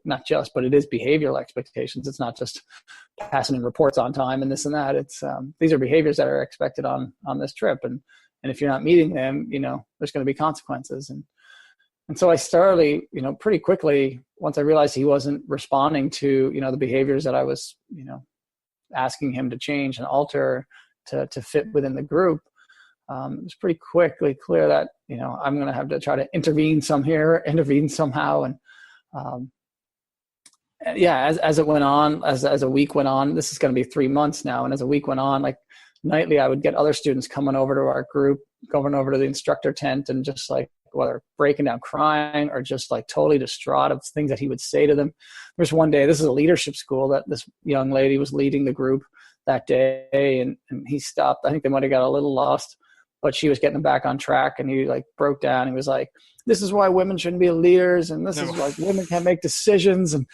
[SPEAKER 2] not just, but it is behavioral expectations. It's not just passing in reports on time and this and that. It's these are behaviors that are expected on this trip. And if you're not meeting them, there's going to be consequences. And so I started, pretty quickly, once I realized he wasn't responding to, the behaviors that I was, asking him to change and alter to fit within the group. It was pretty quickly clear that, I'm going to have to try to intervene somehow. And as it went on, as a week went on, this is going to be 3 months now. And as a week went on, like nightly, I would get other students coming over to our group, going over to the instructor tent and just like, whether breaking down crying or just like totally distraught of things that he would say to them. There's one day, this is a leadership school, that this young lady was leading the group that day and he stopped. I think they might've got a little lost, but she was getting them back on track and he like broke down. He was like, this is why women shouldn't be leaders. And this is why women can't make decisions. And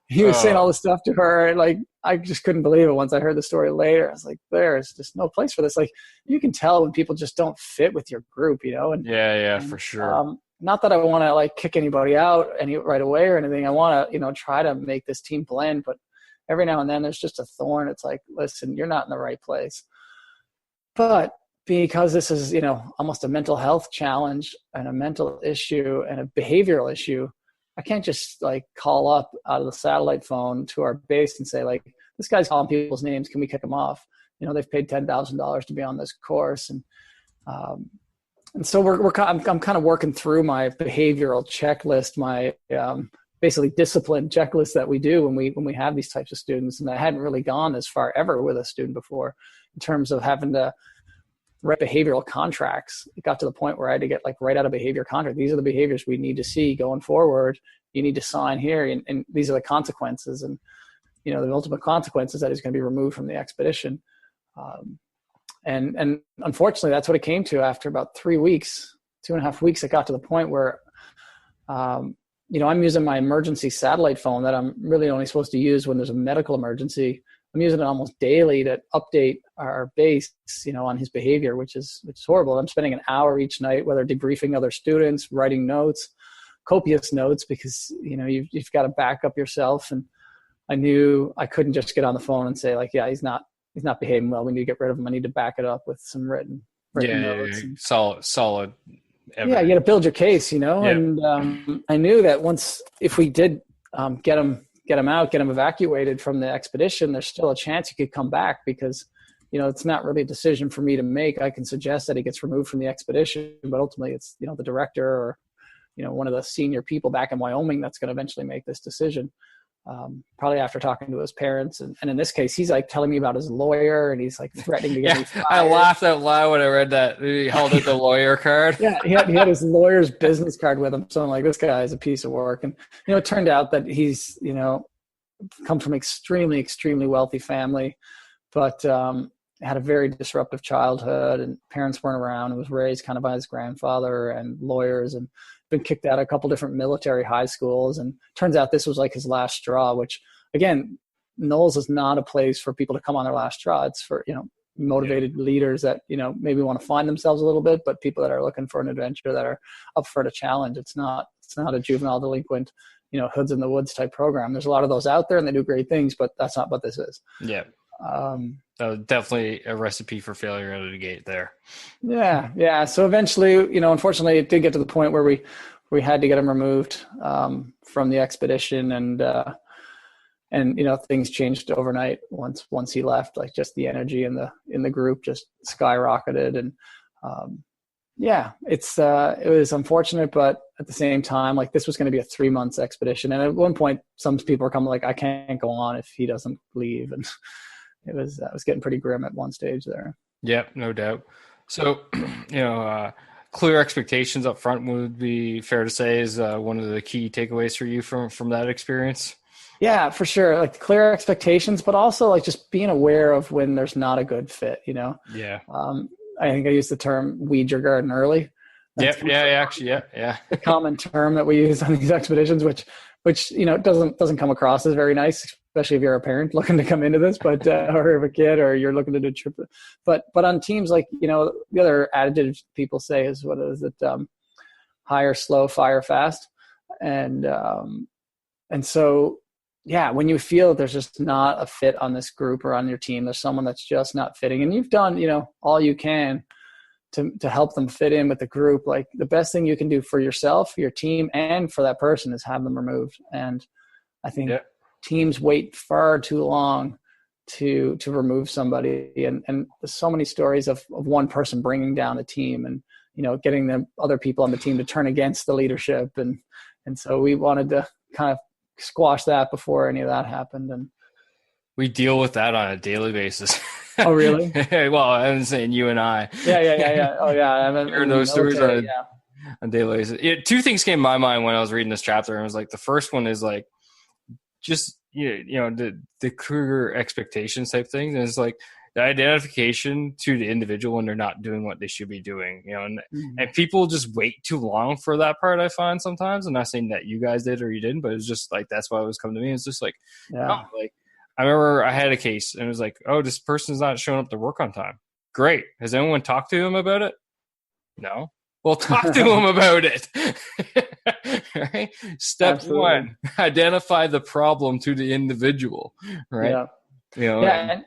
[SPEAKER 2] he was saying all this stuff to her. And like, I just couldn't believe it once I heard the story later. I was like, there's just no place for this. Like you can tell when people just don't fit with your group, And
[SPEAKER 3] for sure.
[SPEAKER 2] Not that I want to like kick anybody out right away or anything. I want to, try to make this team blend, but every now and then there's just a thorn. It's like, listen, you're not in the right place. But because this is, almost a mental health challenge and a mental issue and a behavioral issue, I can't just like call up out of the satellite phone to our base and say like, this guy's calling people's names. Can we kick him off? They've paid $10,000 to be on this course. And so I'm kind of working through my behavioral checklist, my basically discipline checklist that we do when we have these types of students. And I hadn't really gone as far ever with a student before in terms of having to write behavioral contracts. It got to the point where I had to get like right out of behavior contract. These are the behaviors we need to see going forward. You need to sign here, and these are the consequences. And the ultimate consequence is that he's going to be removed from the expedition. And unfortunately, that's what it came to after about 3 weeks, 2.5 weeks. It got to the point where, I'm using my emergency satellite phone that I'm really only supposed to use when there's a medical emergency. I'm using it almost daily to update our base, on his behavior, which is horrible. I'm spending an hour each night, whether debriefing other students, writing notes, copious notes, because, you've got to back up yourself. And I knew I couldn't just get on the phone and say like, yeah, he's not behaving well. We need to get rid of him. I need to back it up with some written notes.
[SPEAKER 3] Solid evidence.
[SPEAKER 2] Yeah, you got to build your case, And I knew that if we did get him out, get him evacuated from the expedition, there's still a chance he could come back because, it's not really a decision for me to make. I can suggest that he gets removed from the expedition, but ultimately it's, the director or, one of the senior people back in Wyoming that's going to eventually make this decision. Probably after talking to his parents. And in this case, he's like telling me about his lawyer and he's like threatening to get me fired.
[SPEAKER 3] I laughed out loud when I read that. He held out the lawyer card.
[SPEAKER 2] Yeah, he had his lawyer's business card with him. So I'm like, this guy is a piece of work. And, it turned out that he's, come from extremely, extremely wealthy family, but had a very disruptive childhood and parents weren't around. He was raised kind of by his grandfather and lawyers and been kicked out of a couple different military high schools. And turns out this was like his last straw, which again, NOLS is not a place for people to come on their last straw. It's for, motivated leaders that, maybe want to find themselves a little bit, but people that are looking for an adventure, that are up for a challenge. It's not a juvenile delinquent, hoods in the woods type program. There's a lot of those out there and they do great things, but that's not what this is.
[SPEAKER 3] Yeah. Definitely a recipe for failure out of the gate there.
[SPEAKER 2] Yeah. So eventually, unfortunately it did get to the point where we had to get him removed from the expedition and things changed overnight once he left. Like just the energy in the group just skyrocketed. And it was unfortunate, but at the same time, like this was going to be a 3 months expedition. And at one point, some people were coming like, I can't go on if he doesn't leave. And it was getting pretty grim at one stage there.
[SPEAKER 3] Yeah, no doubt. So, clear expectations up front would be fair to say is one of the key takeaways for you from that experience.
[SPEAKER 2] Yeah, for sure. Like clear expectations, but also like just being aware of when there's not a good fit, you know?
[SPEAKER 3] Yeah.
[SPEAKER 2] I think I used the term weed your garden early. That's
[SPEAKER 3] Yeah. Actually, yeah.
[SPEAKER 2] the common term that we use on these expeditions, which doesn't come across as very nice, especially if you're a parent looking to come into this, but or if a kid or you're looking to do a trip. But on teams, like the other adage people say is what is it? Hire slow, fire fast, and so yeah, when you feel that there's just not a fit on this group or on your team, there's someone that's just not fitting, and you've done all you can to help them fit in with the group. Like the best thing you can do for yourself, for your team, and for that person is have them removed. And I think teams wait far too long to remove somebody. And there's so many stories of one person bringing down the team and, getting the other people on the team to turn against the leadership. And so we wanted to kind of squash that before any of that happened. And
[SPEAKER 3] we deal with that on a daily basis.
[SPEAKER 2] Oh, really?
[SPEAKER 3] Well, I'm saying you and I.
[SPEAKER 2] Yeah. Oh, yeah. I mean,
[SPEAKER 3] hearing those stories on a daily basis. Two things came to my mind when I was reading this chapter. And it was like, the first one is like, just, the clear expectations type things. And it's like the identification to the individual when they're not doing what they should be doing, and people just wait too long for that part. I find sometimes, I'm not saying that you guys did or you didn't, but it's just like, that's why it was coming to me. It's just like, I remember I had a case and it was like, oh, this person's not showing up to work on time. Great. Has anyone talked to him about it? No. Well, talk to him about it. Right? Step
[SPEAKER 2] Absolutely.
[SPEAKER 3] 1, identify the problem to the individual. Right.
[SPEAKER 2] Yeah.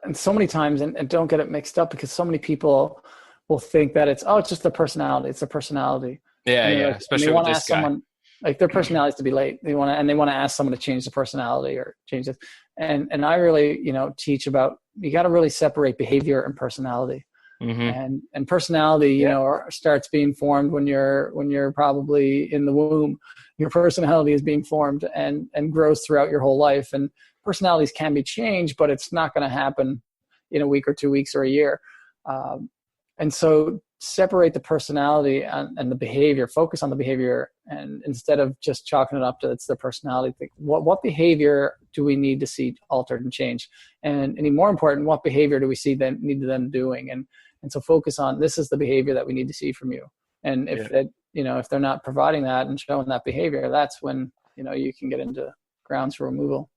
[SPEAKER 2] And so many times, and don't get it mixed up, because so many people will think that it's just the personality. It's the personality.
[SPEAKER 3] Yeah.
[SPEAKER 2] Like,
[SPEAKER 3] especially with this guy.
[SPEAKER 2] Someone, like their personality is to be late. They want to ask someone to change the personality or change it. And I really, teach about, you got to really separate behavior and personality. Mm-hmm. And personality, starts being formed when you're probably in the womb. Your personality is being formed and grows throughout your whole life. And personalities can be changed, but it's not going to happen in a week or 2 weeks or a year. And so separate the personality and the behavior, focus on the behavior, and instead of just chalking it up to it's the personality thing, what behavior do we need to see altered and changed? And any more important, what behavior do we see need them doing? And so focus on, this is the behavior that we need to see from you. And if if they're not providing that and showing that behavior, that's when, you can get into grounds for removal.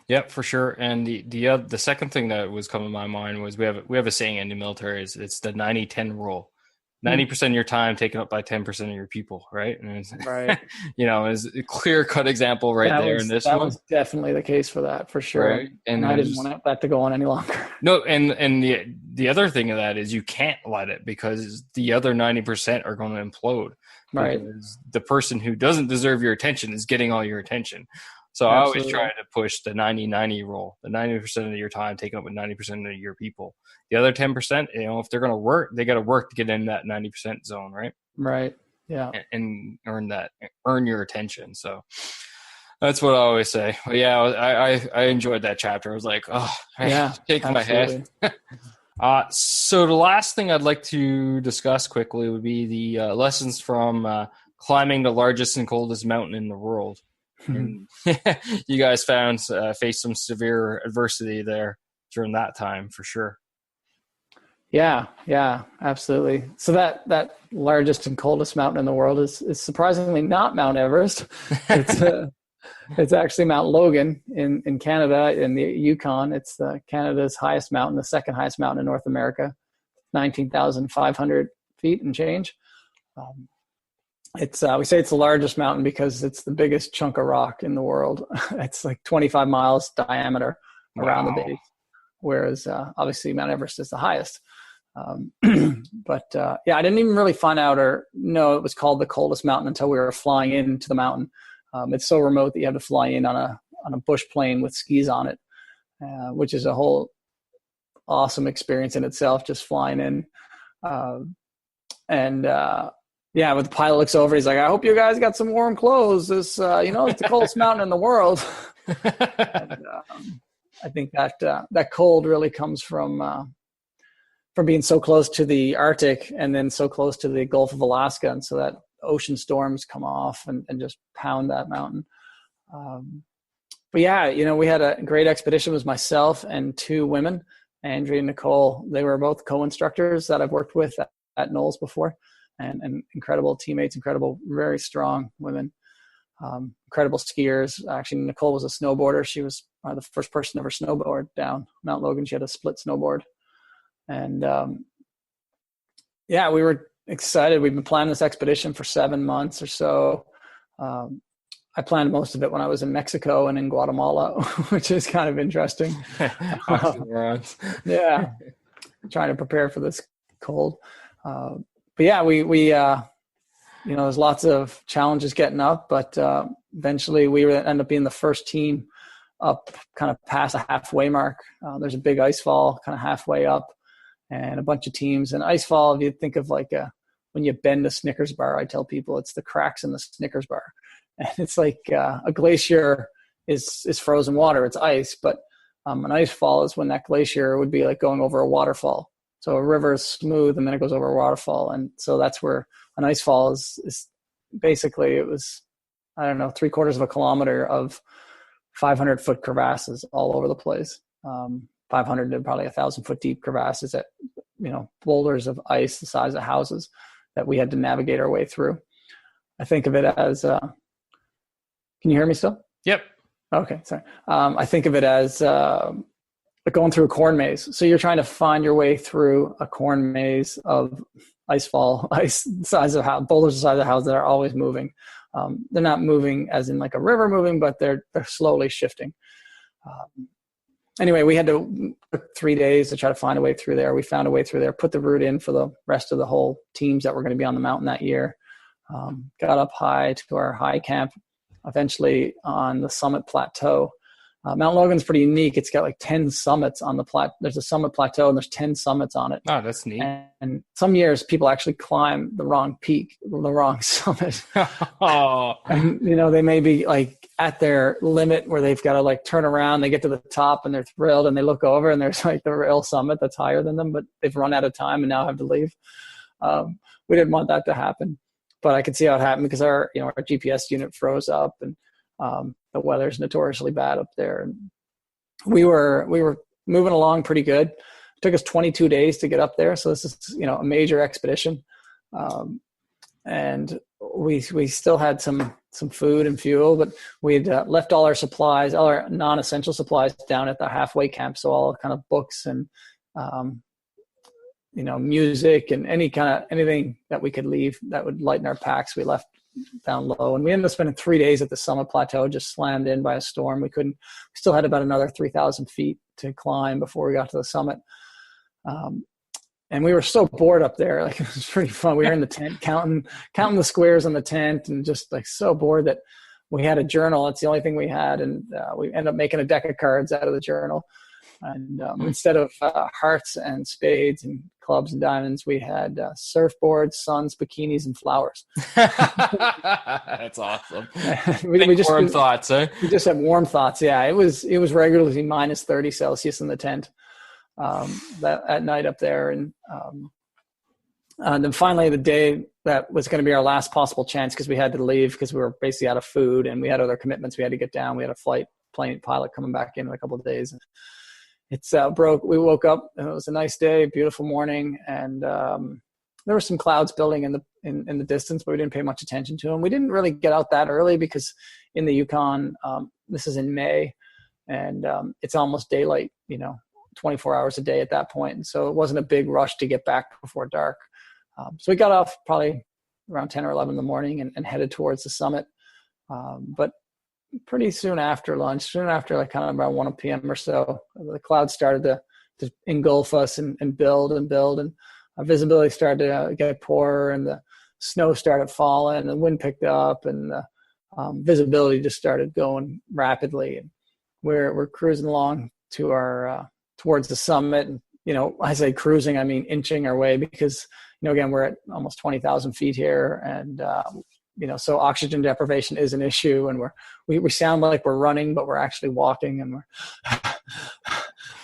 [SPEAKER 3] Yeah, for sure. And the second thing that was coming to my mind was we have a saying in the military, it's the 90-10 rule. 90% of your time taken up by 10% of your people, right? And it's,
[SPEAKER 2] right.
[SPEAKER 3] Is a clear-cut example in this one. That was
[SPEAKER 2] definitely the case for that, for sure.
[SPEAKER 3] Right?
[SPEAKER 2] And I didn't want that to go on any longer.
[SPEAKER 3] No, and the other thing of that is you can't let it, because the other 90% are going to implode.
[SPEAKER 2] Right.
[SPEAKER 3] Because the person who doesn't deserve your attention is getting all your attention. So Absolutely. I always try to push the 90-90 rule, the 90% of your time taken up with 90% of your people. The other 10%, if they're going to work, they got to work to get in that 90% zone, right?
[SPEAKER 2] Right. Yeah.
[SPEAKER 3] And earn your attention. So that's what I always say. But yeah, I enjoyed that chapter. I was like, shaking my head. So the last thing I'd like to discuss quickly would be the lessons from climbing the largest and coldest mountain in the world. And you guys faced some severe adversity there during that time, for sure.
[SPEAKER 2] Yeah, absolutely. So that largest and coldest mountain in the world is surprisingly not Mount Everest. It's actually Mount Logan in Canada, in the Yukon. It's Canada's highest mountain, the second highest mountain in North America, 19,500 feet and change. It's we say it's the largest mountain because it's the biggest chunk of rock in the world. It's like 25 miles diameter around the base, whereas obviously Mount Everest is the highest. But I didn't even really find out or know it was called the coldest mountain until we were flying into the mountain. It's so remote that you have to fly in on a bush plane with skis on it, which is a whole awesome experience in itself, just flying in. But the pilot looks over. He's like, "I hope you guys got some warm clothes. This, it's the coldest mountain in the world." And, I think that cold really comes from from being so close to the Arctic and then so close to the Gulf of Alaska. And so that ocean storms come off and just pound that mountain. But yeah, you know, we had a great expedition. It was myself and 2 women, Andrea and Nicole. They were both co-instructors that I've worked with at NOLS before, and incredible teammates, incredible, very strong women, incredible skiers. Actually, Nicole was a snowboarder. She was the first person to ever snowboard down Mount Logan. She had a split snowboard. And yeah, we were excited. We've been planning this expedition for 7 months or so. I planned most of it when I was in Mexico and in Guatemala, which is kind of interesting. Yeah, trying to prepare for this cold. But yeah, we you know, there's lots of challenges getting up, but eventually we end up being the first team up kind of past a halfway mark. There's a big ice fall kind of halfway up and a bunch of teams. And ice fall, if you think of like when you bend a Snickers bar, I tell people it's the cracks in the Snickers bar. And it's like a glacier is frozen water, it's ice, but an ice fall is when that glacier would be like going over a waterfall. So a river is smooth and then it goes over a waterfall. And so that's where an ice fall is basically, it was, I don't know, 3/4 of a kilometer of 500-foot crevasses all over the place. 500 to probably 1,000-foot deep crevasses that, you know, boulders of ice the size of houses that we had to navigate our way through. I think of it as, can you hear me still?
[SPEAKER 3] Yep.
[SPEAKER 2] Okay, sorry. I think of it as like going through a corn maze. So you're trying to find your way through a corn maze of ice size of house, boulders the size of house that are always moving. They're not moving as in like a river moving, but they're slowly shifting. Anyway, we had to took 3 days to try to find a way through there. We found a way through there, put the route in for the rest of the whole teams that were going to be on the mountain that year. Got up high to our high camp, eventually on the summit plateau. Mount Logan's pretty unique. It's got like 10 summits on the there's a summit plateau and there's 10 summits on it.
[SPEAKER 3] Oh, that's neat.
[SPEAKER 2] And some years people actually climb the wrong peak, the wrong summit.
[SPEAKER 3] Oh.
[SPEAKER 2] And, you know, they may be like at their limit where they've got to like turn around. They get to the top and they're thrilled and they look over and there's like the real summit that's higher than them, but they've run out of time and now have to leave. We didn't want that to happen, but I could see how it happened because our GPS unit froze up and the weather's notoriously bad up there. And we were moving along pretty good. It took us 22 days to get up there. So this is, you know, a major expedition. And we still had some food and fuel, but we'd left all our supplies, all our non-essential supplies down at the halfway camp. So all kind of books and, you know, music and anything that we could leave that would lighten our packs, we left down low. And we ended up spending 3 days at the summit plateau, just slammed in by a storm. We still had about another 3,000 feet to climb before we got to the summit. And we were so bored up there. Like, it was pretty fun. We were in the tent counting the squares on the tent and just like so bored that we had a journal. That's the only thing we had. And we ended up making a deck of cards out of the journal. And instead of hearts and spades and clubs and diamonds, we had surfboards, suns, bikinis, and flowers.
[SPEAKER 3] That's awesome.
[SPEAKER 2] we just
[SPEAKER 3] warm thoughts, eh?
[SPEAKER 2] We just had warm thoughts. Yeah, it was regularly minus 30 Celsius in the tent at night up there, and then finally the day that was going to be our last possible chance because we had to leave because we were basically out of food and we had other commitments we had to get down. We had a plane pilot coming back in a couple of days. It's broke. We woke up and it was a nice day, beautiful morning, and there were some clouds building in the distance, but we didn't pay much attention to them. We didn't really get out that early because in the Yukon, this is in May, and it's almost daylight, 24 hours a day at that point, and so it wasn't a big rush to get back before dark. So we got off probably around 10 or 11 in the morning and headed towards the summit, but pretty soon after lunch, like kind of around 1 p.m. or so, the clouds started to engulf us and build, and our visibility started to get poorer, and the snow started falling, and the wind picked up, and the visibility just started going rapidly. And we're cruising along to our towards the summit, and I say cruising, I mean inching our way because again we're at almost 20,000 feet here, and so oxygen deprivation is an issue, and we sound like we're running, but we're actually walking, and we're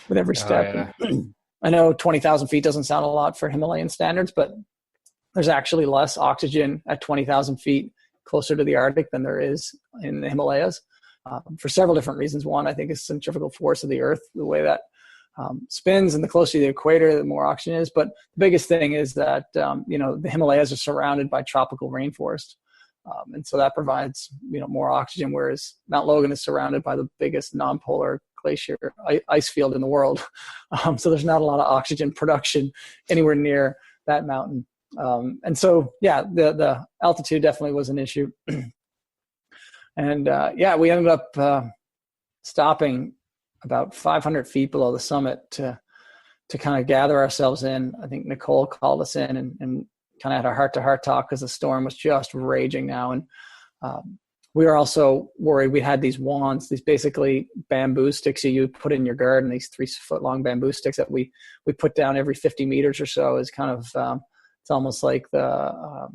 [SPEAKER 2] with every step.
[SPEAKER 3] Oh,
[SPEAKER 2] I know 20,000 feet doesn't sound a lot for Himalayan standards, but there's actually less oxygen at 20,000 feet closer to the Arctic than there is in the Himalayas, for several different reasons. One, I think, is centrifugal force of the Earth, the way that spins, and the closer to the equator, the more oxygen is. But the biggest thing is that, the Himalayas are surrounded by tropical rainforest. And so that provides, more oxygen, whereas Mount Logan is surrounded by the biggest non-polar glacier ice field in the world. So there's not a lot of oxygen production anywhere near that mountain. And so, the altitude definitely was an issue. And we ended up stopping about 500 feet below the summit to kind of gather ourselves in. I think Nicole called us in and kind of had a heart-to-heart talk because the storm was just raging now. And we were also worried. We had these wands, these basically bamboo sticks you put in your garden, these 3-foot-long bamboo sticks that we put down every 50 meters or so. Is kind of it's almost like the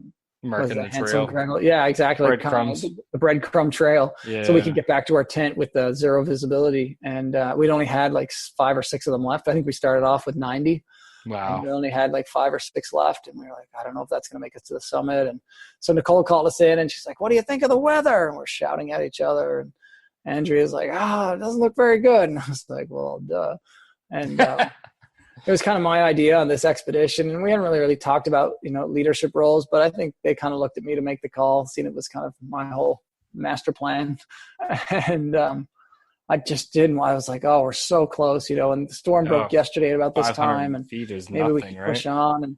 [SPEAKER 3] marking the trail.
[SPEAKER 2] Yeah, exactly.
[SPEAKER 3] Breadcrumbs.
[SPEAKER 2] The breadcrumb trail.
[SPEAKER 3] Yeah.
[SPEAKER 2] So we could get back to our tent with the zero visibility. And we'd only had like 5 or 6 of them left. I think we started off with 90.
[SPEAKER 3] Wow.
[SPEAKER 2] And we only had like 5 or 6 left. And we were like, I don't know if that's going to make us to the summit. And so Nicole called us in and she's like, what do you think of the weather? And we're shouting at each other. And Andrea's like, it doesn't look very good. And I was like, well, duh. And it was kind of my idea on this expedition. And we hadn't really talked about, leadership roles, but I think they kind of looked at me to make the call, seeing it was kind of my whole master plan. And I just didn't. I was like, we're so close, and the storm broke yesterday at about this time, and
[SPEAKER 3] feet is
[SPEAKER 2] maybe
[SPEAKER 3] nothing,
[SPEAKER 2] we can push
[SPEAKER 3] right?
[SPEAKER 2] on. And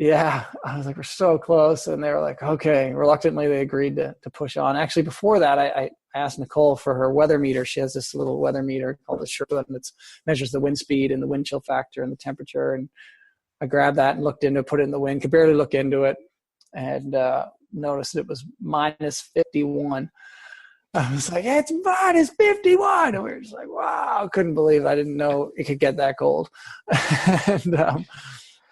[SPEAKER 2] I was like, we're so close. And they were like, okay. Reluctantly, they agreed to push on. Actually, before that, I asked Nicole for her weather meter. She has this little weather meter called the Sherwin that measures the wind speed and the wind chill factor and the temperature. And I grabbed that and looked into it, put it in the wind, could barely look into it, and noticed it was minus 51. I was like, it's minus 51. And we were just like, wow, couldn't believe it. I didn't know it could get that cold. And,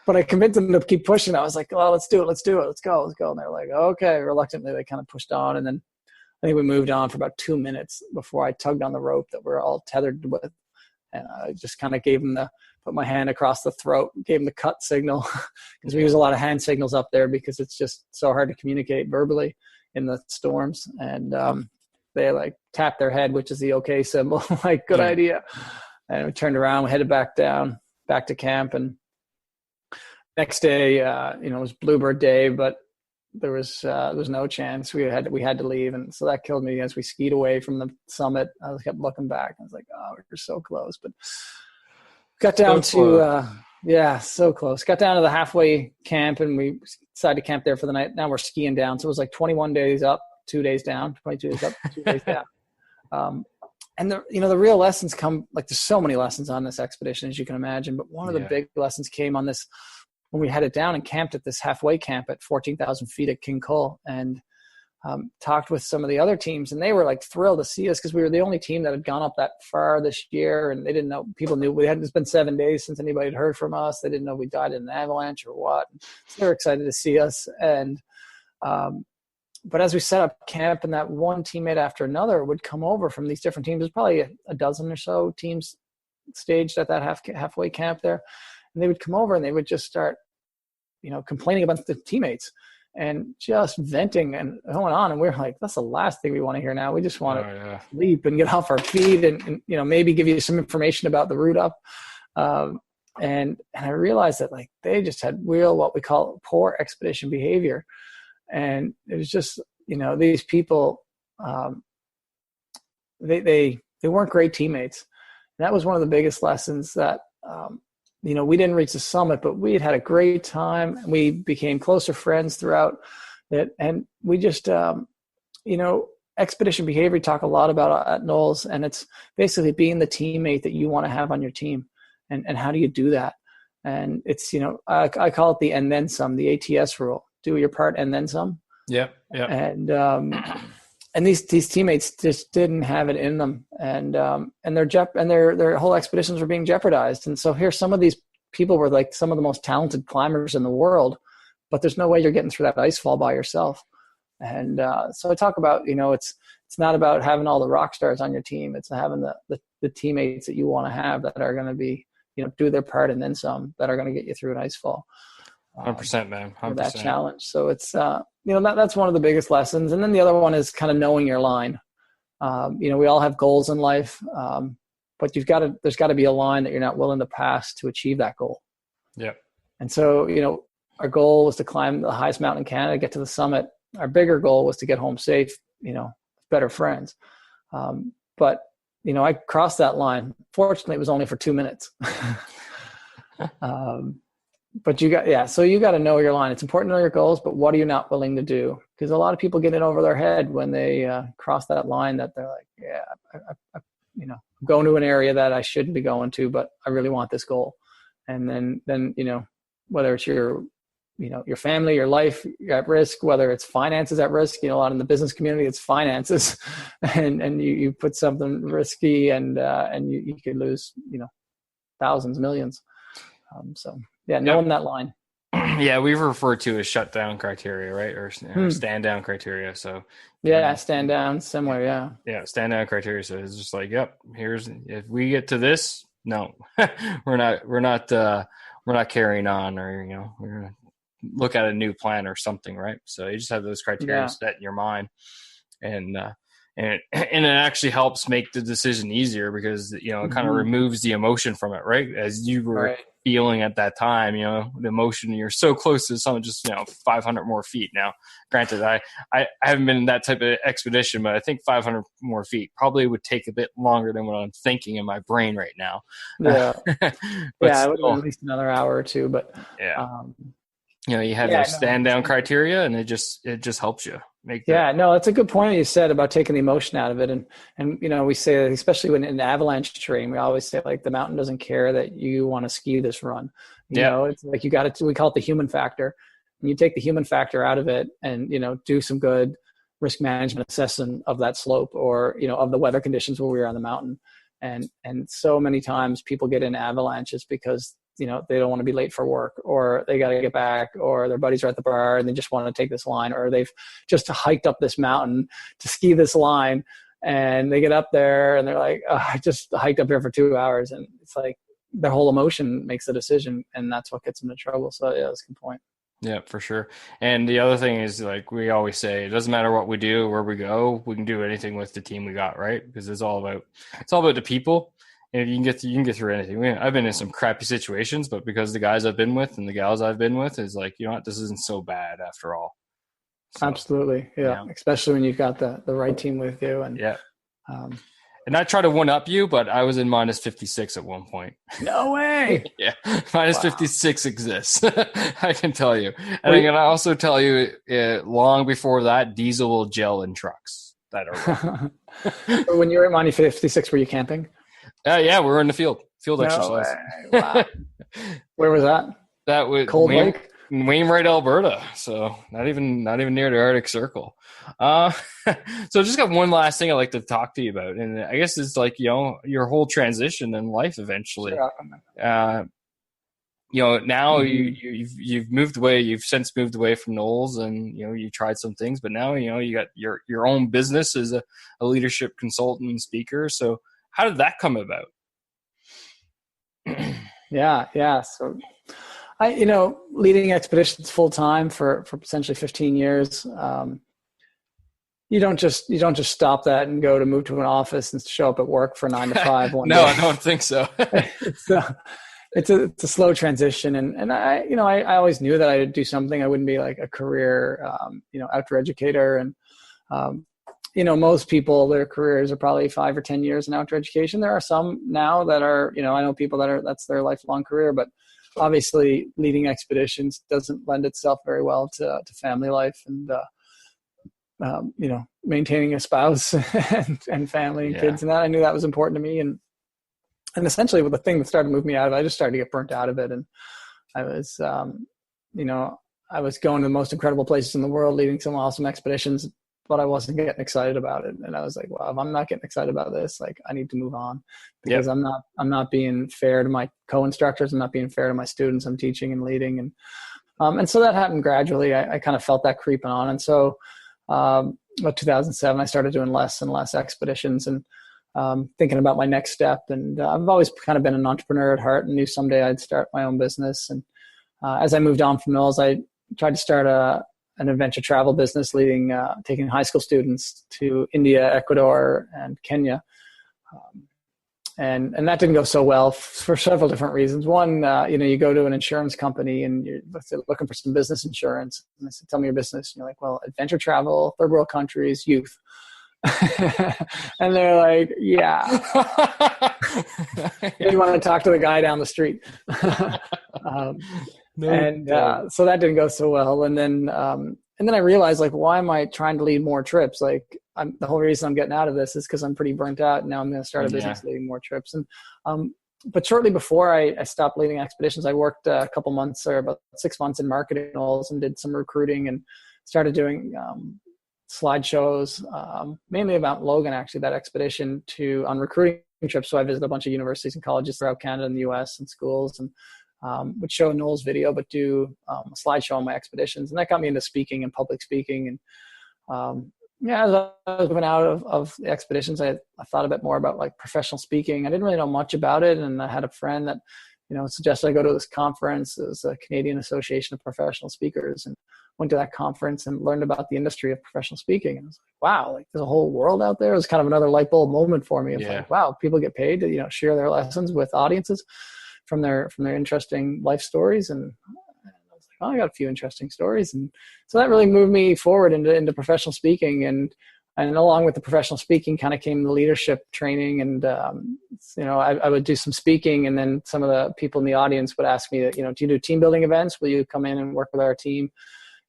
[SPEAKER 2] but I convinced them to keep pushing. I was like, well, let's do it. Let's go. And they're like, okay. Reluctantly, they kind of pushed on. And then I think we moved on for about 2 minutes before I tugged on the rope that we're all tethered with. And I just kind of gave them put my hand across the throat, gave them the cut signal, because we use a lot of hand signals up there because it's just so hard to communicate verbally in the storms. And they like tapped their head, which is the okay symbol. Like, good idea. And we turned around, we headed back to camp. And next day, it was Bluebird Day, but there was no chance. We had to leave, and so that killed me as we skied away from the summit. I kept looking back. I was like, we're so close, but got down so close. Got down to the halfway camp, and we decided to camp there for the night. Now we're skiing down, so it was like 21 days up, 2 days down, 22 days up, 2 days down. And the real lessons come, like, there's so many lessons on this expedition, as you can imagine, but one of the big lessons came on this when we headed down and camped at this halfway camp at 14,000 feet at King Cole, and talked with some of the other teams, and they were like thrilled to see us because we were the only team that had gone up that far this year, and they didn't know. People knew it's been 7 days since anybody had heard from us. They didn't know we died in an avalanche or what. So they were excited to see us. And but as we set up camp, and that one teammate after another would come over from these different teams. There's probably a dozen or so teams staged at that halfway camp there. And they would come over and they would just start, complaining about the teammates and just venting and going on. And we're like, that's the last thing we want to hear now. We just want to leap and get off our feet and maybe give you some information about the route up. And I realized that, like, they just had real, what we call poor expedition behavior. And it was just, these people, they weren't great teammates. And that was one of the biggest lessons that, we didn't reach the summit, but we had a great time. We became closer friends throughout it. And we just, expedition behavior, we talk a lot about at NOLS, and it's basically being the teammate that you want to have on your team. And how do you do that? And it's, I call it the and then some, the ATS rule. Do your part and then some.
[SPEAKER 3] Yeah.
[SPEAKER 2] And these teammates just didn't have it in them, and their whole expeditions were being jeopardized. And so here, some of these people were like some of the most talented climbers in the world, but there's no way you're getting through that ice fall by yourself. And so I talk about, it's not about having all the rock stars on your team. It's having the teammates that you want to have that are going to be, do their part and then some, that are going to get you through an ice fall.
[SPEAKER 3] 100%, man. 100%.
[SPEAKER 2] That challenge. So it's, that's one of the biggest lessons. And then the other one is kind of knowing your line. We all have goals in life, but there's got to be a line that you're not willing to pass to achieve that goal.
[SPEAKER 3] Yeah.
[SPEAKER 2] And so, our goal was to climb the highest mountain in Canada, get to the summit. Our bigger goal was to get home safe, better friends. But I crossed that line. Fortunately, it was only for 2 minutes. But you got to know your line. It's important to know your goals, but what are you not willing to do? Because a lot of people get in over their head when they cross that line, that they're like, I'm going to an area that I shouldn't be going to, but I really want this goal. And then whether it's your family, your life, you're at risk, whether it's finances at risk, a lot in the business community, it's finances, and you put something risky and you could lose, thousands, millions. Knowing that line.
[SPEAKER 3] Yeah, we refer to as shutdown criteria, right? Or stand down criteria. So
[SPEAKER 2] stand down, similar. Yeah,
[SPEAKER 3] stand down criteria. So it's just like, yep, if we get to this, no, we're not carrying on, or we're gonna look at a new plan or something, right? So you just have those criteria set in your mind, and it actually helps make the decision easier, because it kind of removes the emotion from it, right? As you were feeling at that time, the emotion, you're so close to something, just 500 more feet. Now granted, I haven't been in that type of expedition, but I think 500 more feet probably would take a bit longer than what I'm thinking in my brain right now.
[SPEAKER 2] It would have been at least another hour or two, but
[SPEAKER 3] you have those stand down criteria, and it just helps you make that.
[SPEAKER 2] No, it's a good point you said about taking the emotion out of it. And we say that, especially when in avalanche terrain, we always say, like, the mountain doesn't care that you want to ski this run. It's like, we call it the human factor. And you take the human factor out of it and, do some good risk management assessment of that slope, or, of the weather conditions where we were on the mountain. And so many times people get in avalanches because they don't want to be late for work, or they got to get back, or their buddies are at the bar and they just want to take this line, or they've just hiked up this mountain to ski this line, and they get up there and they're like, I just hiked up here for 2 hours. And it's like their whole emotion makes the decision, and that's what gets them in trouble. So that's a good point.
[SPEAKER 3] Yeah, for sure. And the other thing is, like we always say, it doesn't matter what we do, where we go, we can do anything with the team we got, right? Because it's all about the people. And you can get through anything. I've been in some crappy situations, but because the guys I've been with and the gals I've been with is like, this isn't so bad after all. So,
[SPEAKER 2] absolutely. Yeah. Especially when you've got the right team with you. And
[SPEAKER 3] and I try to one up you, but I was in minus 56 at one point.
[SPEAKER 2] No way.
[SPEAKER 3] Minus 56 exists. I can tell you. And I can also tell you, long before that, diesel will gel in trucks that are
[SPEAKER 2] When you were at minus 56, were you camping?
[SPEAKER 3] Yeah, we were in the field exercise.
[SPEAKER 2] Wow. Where was that?
[SPEAKER 3] That was
[SPEAKER 2] Cold Lake,
[SPEAKER 3] Wainwright, Alberta. So not even near the Arctic Circle. So just got one last thing I'd like to talk to you about, and I guess it's like your whole transition in life eventually. Sure. Now you've moved away. You've since moved away from NOLS, and you tried some things, but now you got your own business as a leadership consultant and speaker. So how did that come about?
[SPEAKER 2] Yeah. So I, leading expeditions full time for essentially 15 years. You don't just stop that and go to move to an office and show up at work for 9 to 5.
[SPEAKER 3] No,
[SPEAKER 2] day.
[SPEAKER 3] I don't think so.
[SPEAKER 2] It's a slow transition. And I always knew that I'd do something. I wouldn't be like a career, outdoor educator. And, most people, their careers are probably 5 or 10 years in outdoor education. There are some now that are, I know people that's their lifelong career, but obviously leading expeditions doesn't lend itself very well to family life and, maintaining a spouse and family and kids and that. I knew that was important to me. And essentially the thing that started to move me out of it, I just started to get burnt out of it. And I was, I was going to the most incredible places in the world, leading some awesome expeditions, but I wasn't getting excited about it. And I was like, well, if I'm not getting excited about this, like I need to move on, because I'm not being fair to my co-instructors. I'm not being fair to my students I'm teaching and leading. And so that happened gradually. I kind of felt that creeping on. And so, about 2007, I started doing less and less expeditions. And thinking about my next step. And I've always kind of been an entrepreneur at heart and knew someday I'd start my own business. And as I moved on from NOLS, I tried to start an adventure travel business, taking high school students to India, Ecuador, and Kenya. And that didn't go so well for several different reasons. One, you go to an insurance company and you're looking for some business insurance. And I said, tell me your business. And you're like, well, adventure travel, third world countries, youth. And they're like, yeah. You want to talk to the guy down the street. So that didn't go so well. And then I realized, like, why am I trying to lead more trips? Like, the whole reason I'm getting out of this is because I'm pretty burnt out. And now I'm going to start a business leading more trips. And but shortly before I stopped leading expeditions, I worked a couple months or about 6 months in marketing roles and did some recruiting and started doing slideshows, mainly about Logan, actually, that expedition on recruiting trips. So I visited a bunch of universities and colleges throughout Canada and the US and schools, and would show a NOLS video, but do a slideshow on my expeditions. And that got me into speaking and public speaking. And as I was moving out of the expeditions, I thought a bit more about like professional speaking. I didn't really know much about it. And I had a friend that, suggested I go to this conference. It was a Canadian Association of Professional Speakers, and went to that conference and learned about the industry of professional speaking. And I was like, wow, like there's a whole world out there. It was kind of another light bulb moment for me. It's like, wow, people get paid to, share their lessons with audiences from their interesting life stories. And I was like, oh, I got a few interesting stories. And so that really moved me forward into professional speaking. And along with the professional speaking kind of came the leadership training. And, I would do some speaking, and then some of the people in the audience would ask me, do you do team building events? Will you come in and work with our team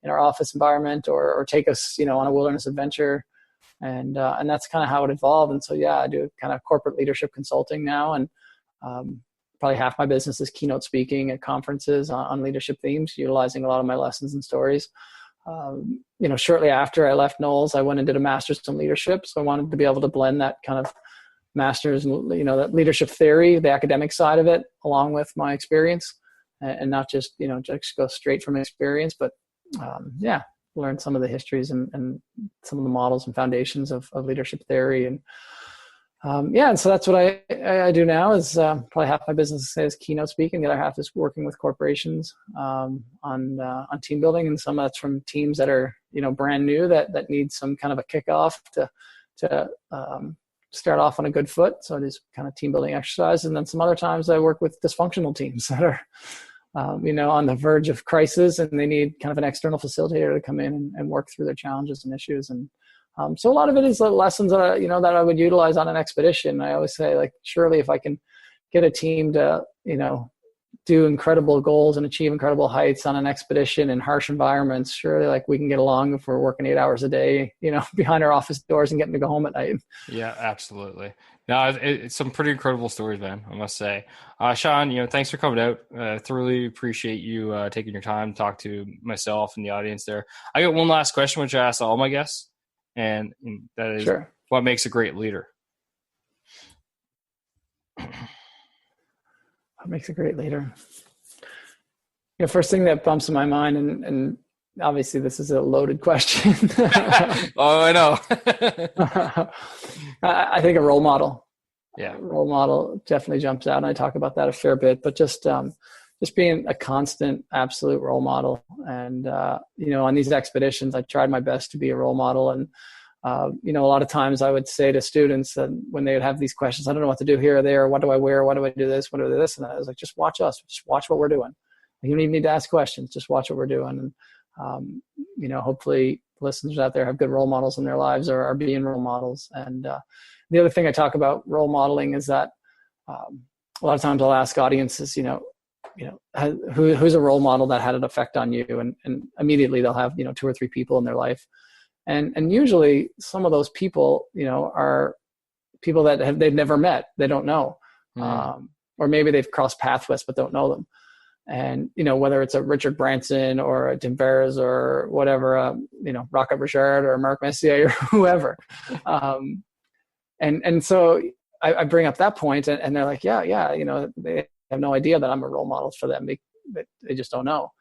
[SPEAKER 2] in our office environment, or take us, on a wilderness adventure? And that's kind of how it evolved. And so, I do kind of corporate leadership consulting now. And, probably half my business is keynote speaking at conferences on leadership themes, utilizing a lot of my lessons and stories. Shortly after I left NOLS, I went and did a master's in leadership. So I wanted to be able to blend that kind of master's and, that leadership theory, the academic side of it, along with my experience, and not just, just go straight from experience, but learn some of the histories and some of the models and foundations of leadership theory. And and so that's what I do now. Is probably half my business is keynote speaking, the other half is working with corporations on team building, and some of that's from teams that are brand new that need some kind of a kickoff to start off on a good foot. So it is kind of team building exercise. And then some other times I work with dysfunctional teams that are on the verge of crisis, and they need kind of an external facilitator to come in and work through their challenges and issues. And so a lot of it is the lessons that I would utilize on an expedition. I always say, like, surely if I can get a team to, do incredible goals and achieve incredible heights on an expedition in harsh environments, surely like we can get along if we're working 8 hours a day, behind our office doors and getting to go home at night.
[SPEAKER 3] Yeah, absolutely. No, it's some pretty incredible stories, man, I must say. Shawn, thanks for coming out. Thoroughly appreciate you taking your time to talk to myself and the audience there. I got one last question, which I ask all my guests. And that is, sure, what makes a great leader?
[SPEAKER 2] What makes a great leader? First thing that bumps in my mind, and obviously this is a loaded question.
[SPEAKER 3] Oh, I know.
[SPEAKER 2] I think a role model.
[SPEAKER 3] Yeah.
[SPEAKER 2] Role model definitely jumps out. And I talk about that a fair bit, but just being a constant, absolute role model. And, on these expeditions, I tried my best to be a role model. And, a lot of times I would say to students when they would have these questions, I don't know what to do here or there. What do I wear? What do I do this? What do I do this? And I was like, just watch us. Just watch what we're doing. You don't even need to ask questions. Just watch what we're doing. And, hopefully listeners out there have good role models in their lives, or are being role models. And the other thing I talk about role modeling is that a lot of times I'll ask audiences, who's a role model that had an effect on you? And immediately they'll have, 2 or 3 people in their life. And usually some of those people, are people that they've never met. They don't know. Or maybe they've crossed paths with, but don't know them. And, whether it's a Richard Branson or a Tim Ferriss or whatever, Rocket Richard or Mark Messier or whoever. And so I bring up that point and they're like, yeah, they have no idea that I'm a role model for them. They just don't know.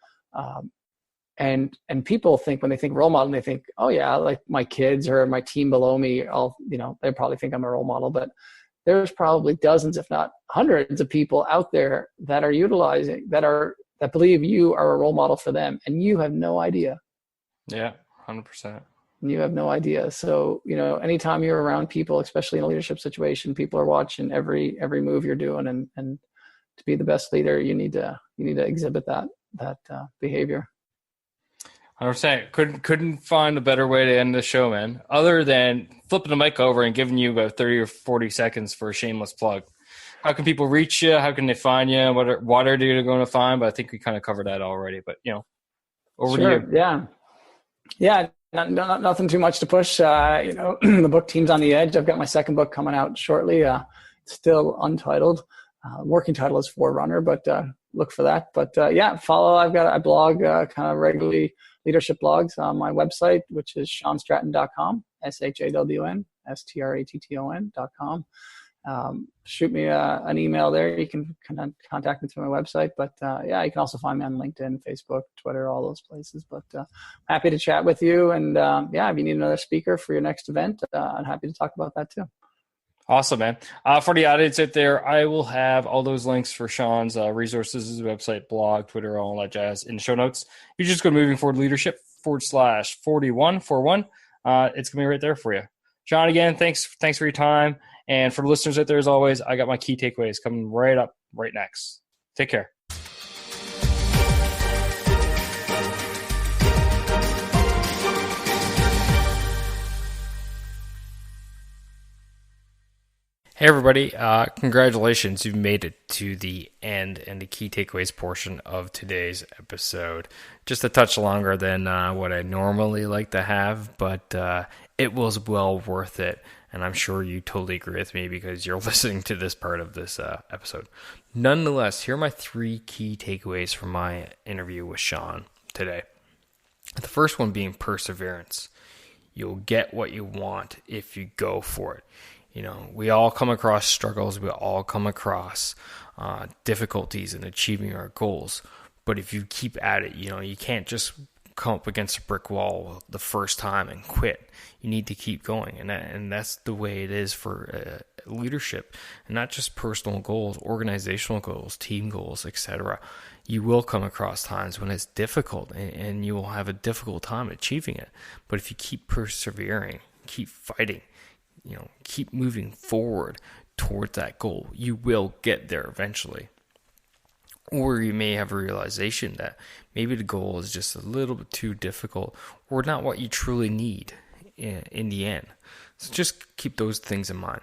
[SPEAKER 2] And people think, when they think role model, they think, oh yeah, like my kids or my team below me, they probably think I'm a role model. But there's probably dozens, if not hundreds of people out there that are that believe you are a role model for them. And you have no idea.
[SPEAKER 3] Yeah, 100%.
[SPEAKER 2] You have no idea. So, anytime you're around people, especially in a leadership situation, people are watching every move you're doing, and to be the best leader, you need to exhibit that behavior.
[SPEAKER 3] 100%. Couldn't find a better way to end the show, man, other than flipping the mic over and giving you about 30 or 40 seconds for a shameless plug. How can people reach you? How can they find you? What are they going to find? But I think we kind of covered that already. But, over to you.
[SPEAKER 2] Yeah. Nothing too much to push. The book Teams on the Edge. I've got my second book coming out shortly. Still untitled. Working title is Forerunner, but look for that. But follow. I blog kind of regularly, leadership blogs on my website, which is ShawnStratton.com, ShawnStratton.com. Shoot me an email there. You can contact me through my website. But you can also find me on LinkedIn, Facebook, Twitter, all those places. But happy to chat with you. And if you need another speaker for your next event, I'm happy to talk about that too.
[SPEAKER 3] Awesome, man. For the audience out there, I will have all those links for Shawn's resources, his website, blog, Twitter, all that jazz in the show notes. You just go to Moving Forward Leadership /4141. It's going to be right there for you. Shawn, again, thanks for your time. And for the listeners out there, as always, I got my key takeaways coming right up right next. Take care.
[SPEAKER 1] Hey everybody, congratulations, you've made it to the end and the key takeaways portion of today's episode. Just a touch longer than what I normally like to have, but it was well worth it, and I'm sure you totally agree with me because you're listening to this part of this episode. Nonetheless, here are my 3 key takeaways from my interview with Shawn today. The first one being perseverance. You'll get what you want if you go for it. We all come across struggles. We all come across difficulties in achieving our goals. But if you keep at it, you can't just come up against a brick wall the first time and quit. You need to keep going. And that's the way it is for leadership. And not just personal goals, organizational goals, team goals, etc. You will come across times when it's difficult and you will have a difficult time achieving it. But if you keep persevering, keep fighting, keep moving forward towards that goal, you will get there eventually. Or you may have a realization that maybe the goal is just a little bit too difficult or not what you truly need in the end. So just keep those things in mind.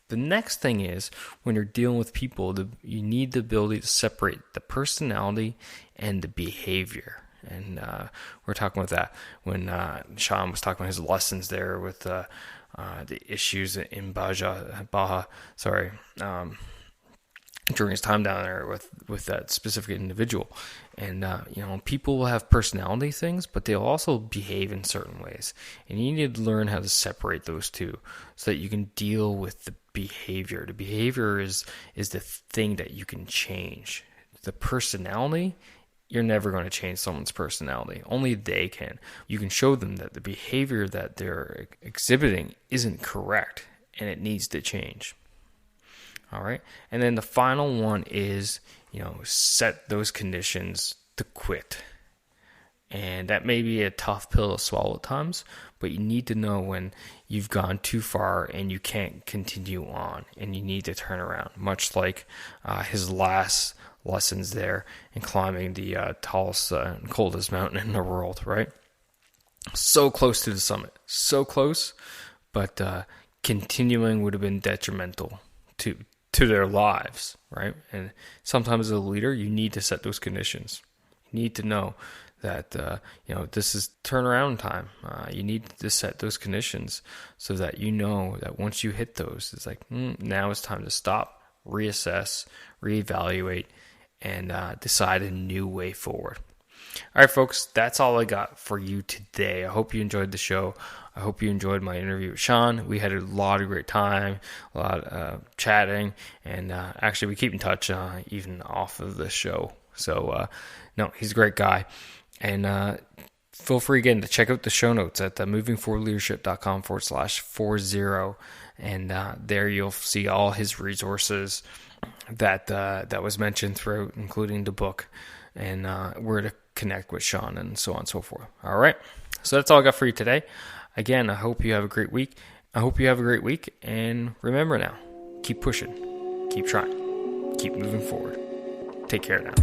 [SPEAKER 1] The next thing is, when you're dealing with people, you need the ability to separate the personality and the behavior. And we're talking about that when Shawn was talking about his lessons there with the issues in Baja, during his time down there with that specific individual. And, people will have personality things, but they'll also behave in certain ways. And you need to learn how to separate those two so that you can deal with the behavior. The behavior is the thing that you can change. The personality, you're never going to change someone's personality. Only they can. You can show them that the behavior that they're exhibiting isn't correct and it needs to change. All right. And then the final one is, set those conditions to quit. And that may be a tough pill to swallow at times, but you need to know when you've gone too far and you can't continue on and you need to turn around, much like his last lessons there in climbing the tallest and coldest mountain in the world, right? So close to the summit, so close, but continuing would have been detrimental to their lives, right? And sometimes as a leader, you need to set those conditions. You need to know that this is turnaround time. You need to set those conditions so that you know that once you hit those, it's like now it's time to stop, reassess, reevaluate, and decide a new way forward. All right, folks, that's all I got for you today. I hope you enjoyed the show. I hope you enjoyed my interview with Shawn. We had a lot of great time, a lot of chatting, and actually we keep in touch even off of the show. So, no, he's a great guy. And feel free again to check out the show notes at movingforwardleadership.com/40. And there you'll see all his resources that was mentioned throughout, including the book, and where to connect with Shawn and so on and so forth. All right. So that's all I got for you today. Again, I hope you have a great week. And remember now, keep pushing, keep trying, keep moving forward. Take care now.